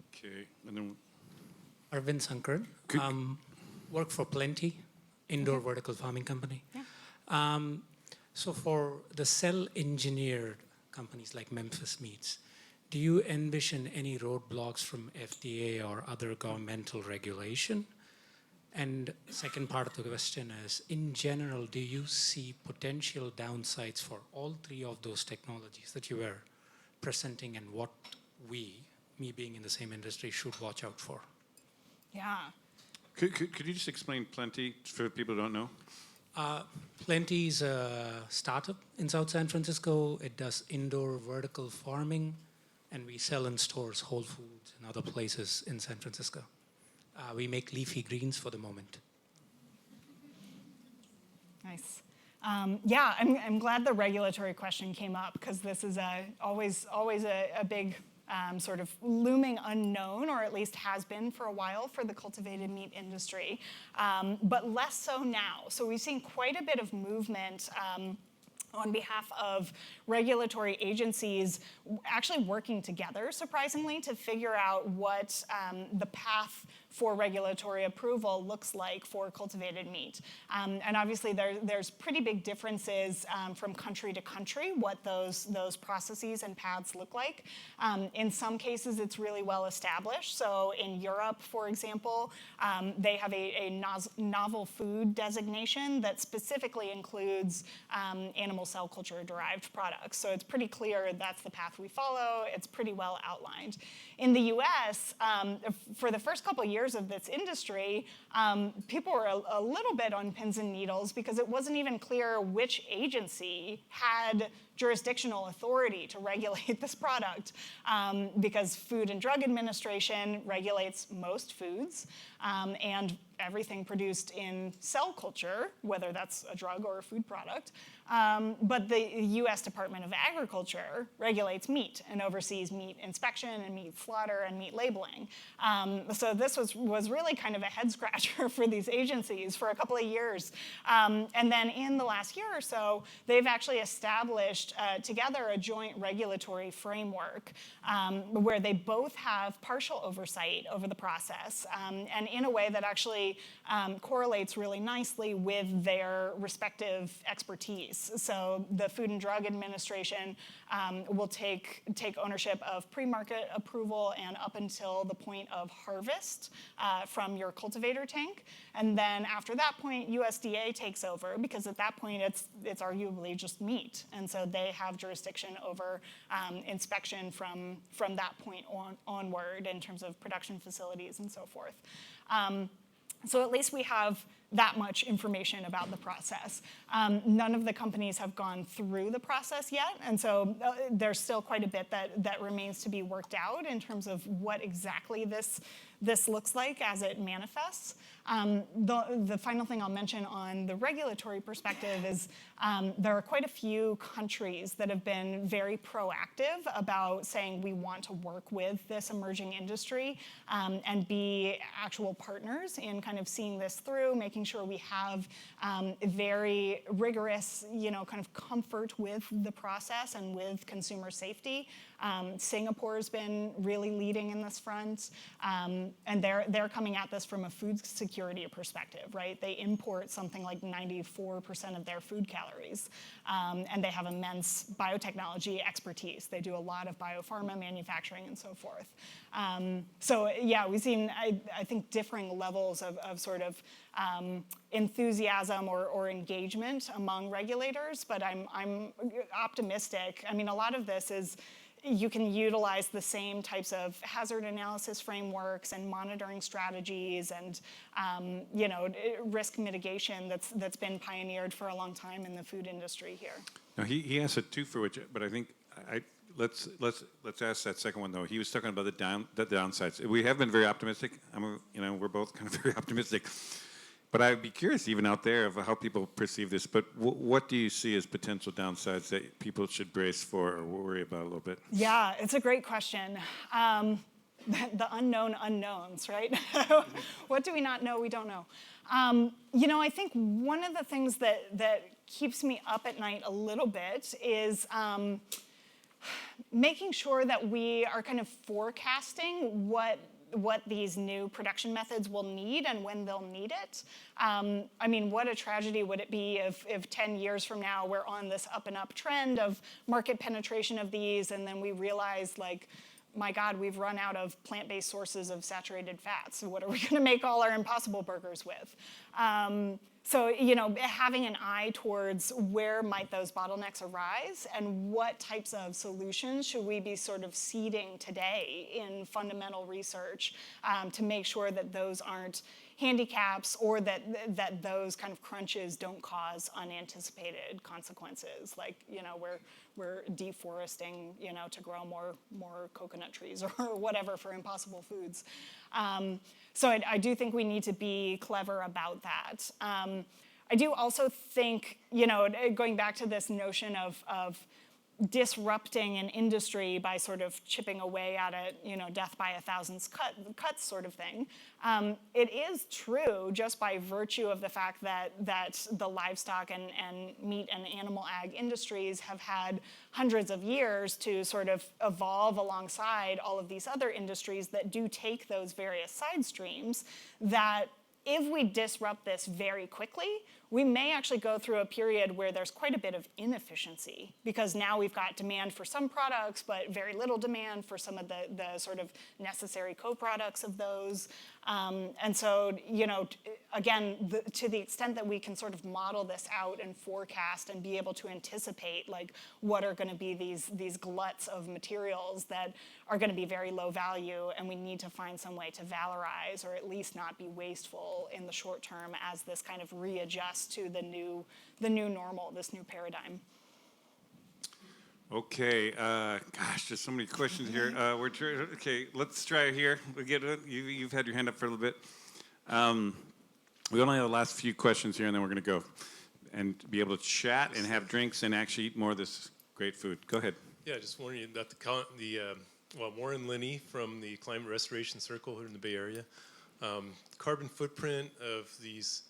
Okay, and then Arvind Sankar, work for Plenty, indoor vertical farming company. Yeah. So for the cell engineered companies like Memphis Meats, do you envision any roadblocks from FDA or other governmental regulation? And second part of the question is, in general, do you see potential downsides for all three of those technologies that you were presenting, and what me being in the same industry, should watch out for? Yeah. could you just explain Plenty for people who don't know? Plenty is a startup in South San Francisco. It does indoor vertical farming, and we sell in stores, Whole Foods and other places in San Francisco. We make leafy greens for the moment. Nice. Yeah, I'm glad the regulatory question came up, because this is always a big sort of looming unknown, or at least has been for a while, for the cultivated meat industry, but less so now. So we've seen quite a bit of movement on behalf of regulatory agencies actually working together, surprisingly, to figure out what the path for regulatory approval looks like for cultivated meat. And obviously there's pretty big differences from country to country what those processes and paths look like. In some cases it's really well established. So in Europe, for example, they have a novel food designation that specifically includes animal cell culture derived products. So it's pretty clear that's the path we follow. It's pretty well outlined. In the US, for the first couple of years of this industry, people were a little bit on pins and needles, because it wasn't even clear which agency had jurisdictional authority to regulate this product, because Food and Drug Administration regulates most foods, and everything produced in cell culture, whether that's a drug or a food product. But the US Department of Agriculture regulates meat and oversees meat inspection and meat slaughter and meat labeling. So this was really kind of a head scratcher for these agencies for a couple of years. And then in the last year or so, they've actually established established together a joint regulatory framework where they both have partial oversight over the process, and in a way that actually correlates really nicely with their respective expertise. So the Food and Drug Administration will take ownership of pre-market approval and up until the point of harvest from your cultivator tank. And then after that point, USDA takes over, because at that point it's arguably just meat. And so they have jurisdiction over inspection from that point onward in terms of production facilities and so forth. So at least we have that much information about the process. None of the companies have gone through the process yet, and so there's still quite a bit that remains to be worked out in terms of what exactly this looks like as it manifests. The final thing I'll mention on the regulatory perspective is there are quite a few countries that have been very proactive about saying we want to work with this emerging industry and be actual partners in kind of seeing this through, making sure we have very rigorous, kind of comfort with the process and with consumer safety. Singapore's been really leading in this front, and they're coming at this from a food security perspective, right? They import something like 94% of their food calories, and they have immense biotechnology expertise. They do a lot of biopharma manufacturing and so forth. So yeah, we've seen, I think, differing levels of sort of enthusiasm or engagement among regulators, but I'm optimistic. I mean, a lot of this is you can utilize the same types of hazard analysis frameworks and monitoring strategies and risk mitigation that's been pioneered for a long time in the food industry here. Now he asked it too, for which, but I think let's ask that second one though. He was talking about the downsides. We have been very optimistic. We're both kind of very optimistic. But I'd be curious, even out there, of how people perceive this. But what do you see as potential downsides that people should brace for or worry about a little bit? Yeah, it's a great question. The unknown unknowns, right? What do we not know? We don't know. I think one of the things that keeps me up at night a little bit is making sure that we are kind of forecasting what these new production methods will need and when they'll need it. I mean, what a tragedy would it be if 10 years from now we're on this up and up trend of market penetration of these, and then we realize, like, my God, we've run out of plant-based sources of saturated fats. So what are we going to make all our Impossible Burgers with? So, having an eye towards where might those bottlenecks arise and what types of solutions should we be sort of seeding today in fundamental research to make sure that those aren't handicaps or that those kind of crunches don't cause unanticipated consequences, like, we're deforesting, to grow more coconut trees or whatever for Impossible Foods. So I do think we need to be clever about that. I do also think, going back to this notion of disrupting an industry by sort of chipping away at it, death by a thousand cuts sort of thing. It is true, just by virtue of the fact that the livestock and meat and animal ag industries have had hundreds of years to sort of evolve alongside all of these other industries that do take those various side streams, that if we disrupt this very quickly, we may actually go through a period where there's quite a bit of inefficiency, because now we've got demand for some products, but very little demand for some of the sort of necessary co-products of those. And so, again, to the extent that we can sort of model this out and forecast and be able to anticipate, like, what are going to be these gluts of materials that are going to be very low value, and we need to find some way to valorize or at least not be wasteful in the short term as this kind of readjusts to the new normal, this new paradigm. Okay, gosh, there's so many questions here. Okay, let's try it here. We get it. You've had your hand up for a little bit. We only have the last few questions here, and then we're going to go and be able to chat and have drinks and actually eat more of this great food. Go ahead. Yeah, just warning you that Warren Linney from the Climate Restoration Circle here in the Bay Area, carbon footprint of these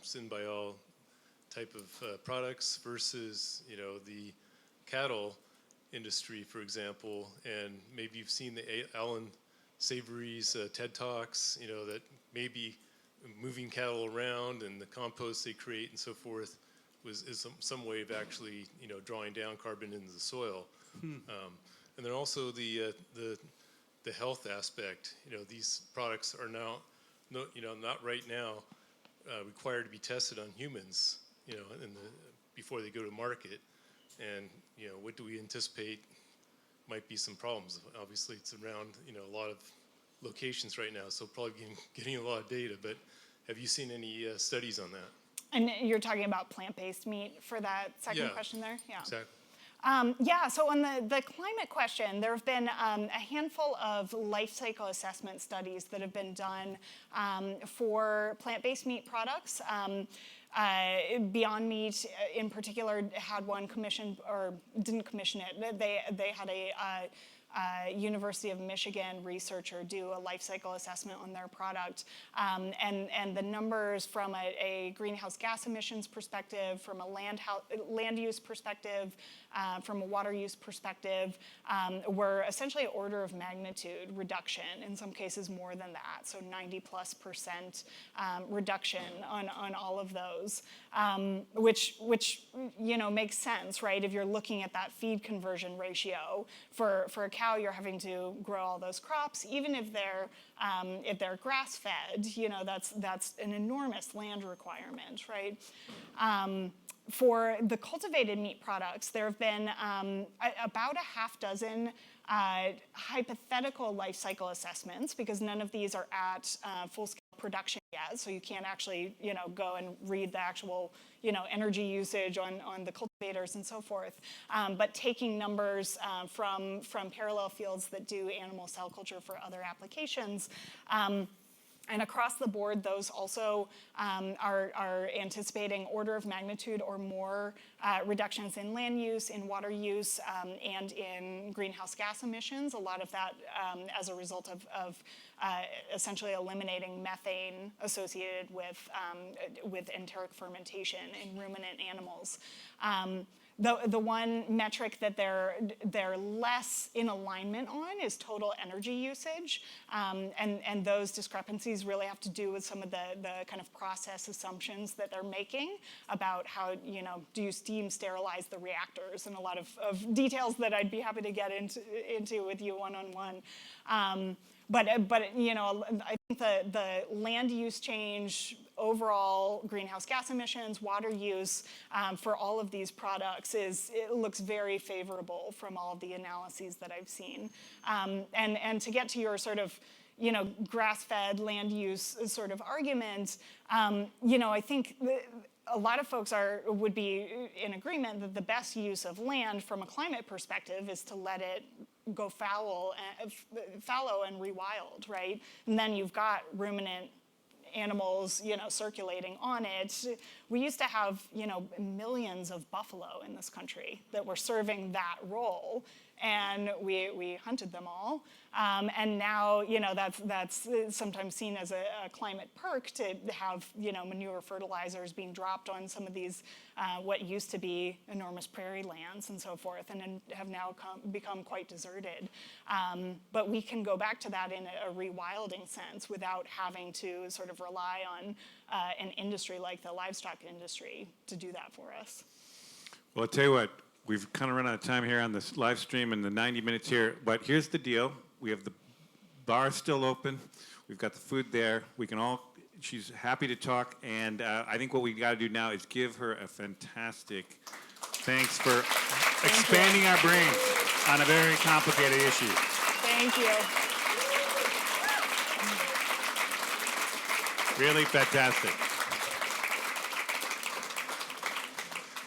synbiol type of products versus the cattle industry, for example, and maybe you've seen the Alan Savory's TED Talks, that maybe moving cattle around and the compost they create and so forth is some way of actually, drawing down carbon into the soil. And then also the health aspect. These products are now, not right now required to be tested on humans, before they go to market. And what do we anticipate might be some problems? Obviously, it's around a lot of locations right now, so probably getting a lot of data. But have you seen any studies on that? And you're talking about plant-based meat for that second question there? Yeah, exactly. So on the climate question, there have been a handful of life cycle assessment studies that have been done for plant-based meat products. Beyond Meat, in particular, had one commissioned, or didn't commission it. They had a University of Michigan researcher do a life cycle assessment on their product. And the numbers from a greenhouse gas emissions perspective, from a land use perspective, from a water use perspective, were essentially order of magnitude reduction, in some cases more than that, so 90+% reduction on all of those, which makes sense, right? If you're looking at that feed conversion ratio for a cow, you're having to grow all those crops, even if they're grass fed, that's an enormous land requirement, right? For the cultivated meat products, there have been about a half dozen hypothetical life cycle assessments, because none of these are at full-scale production yet, so you can't actually go and read the actual energy usage on the cultivators and so forth. But taking numbers from parallel fields that do animal cell culture for other applications. And across the board, those also are anticipating order of magnitude or more reductions in land use, in water use, and in greenhouse gas emissions. A lot of that as a result of essentially eliminating methane associated with enteric fermentation in ruminant animals. The one metric that they're less in alignment on is total energy usage, and those discrepancies really have to do with some of the kind of process assumptions that they're making about how do you steam sterilize the reactors, and a lot of details that I'd be happy to get into with you one-on-one. But I think the land use change, overall greenhouse gas emissions, water use for all of these products it looks very favorable from all of the analyses that I've seen. And to get to your sort of grass-fed land use sort of argument, I think a lot of folks would be in agreement that the best use of land from a climate perspective is to let it go fallow and rewild, right? And then you've got ruminant animals, circulating on it. We used to have, millions of buffalo in this country that were serving that role, and we hunted them all. And now, that's sometimes seen as a climate perk to have, manure fertilizers being dropped on some of these, what used to be enormous prairie lands and so forth, and have now become quite deserted. But we can go back to that in a rewilding sense without having to sort of rely on an industry like the livestock industry to do that for us. Well, I'll tell you what, we've kind of run out of time here on this live stream and the 90 minutes here, but here's the deal. We have the bar still open. We've got the food there. She's happy to talk, and I think what we got to do now is give her a fantastic thanks for expanding our brains on a very complicated issue. Thank you. Really fantastic.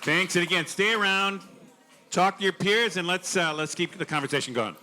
Thanks, and again, stay around, talk to your peers, and let's keep the conversation going.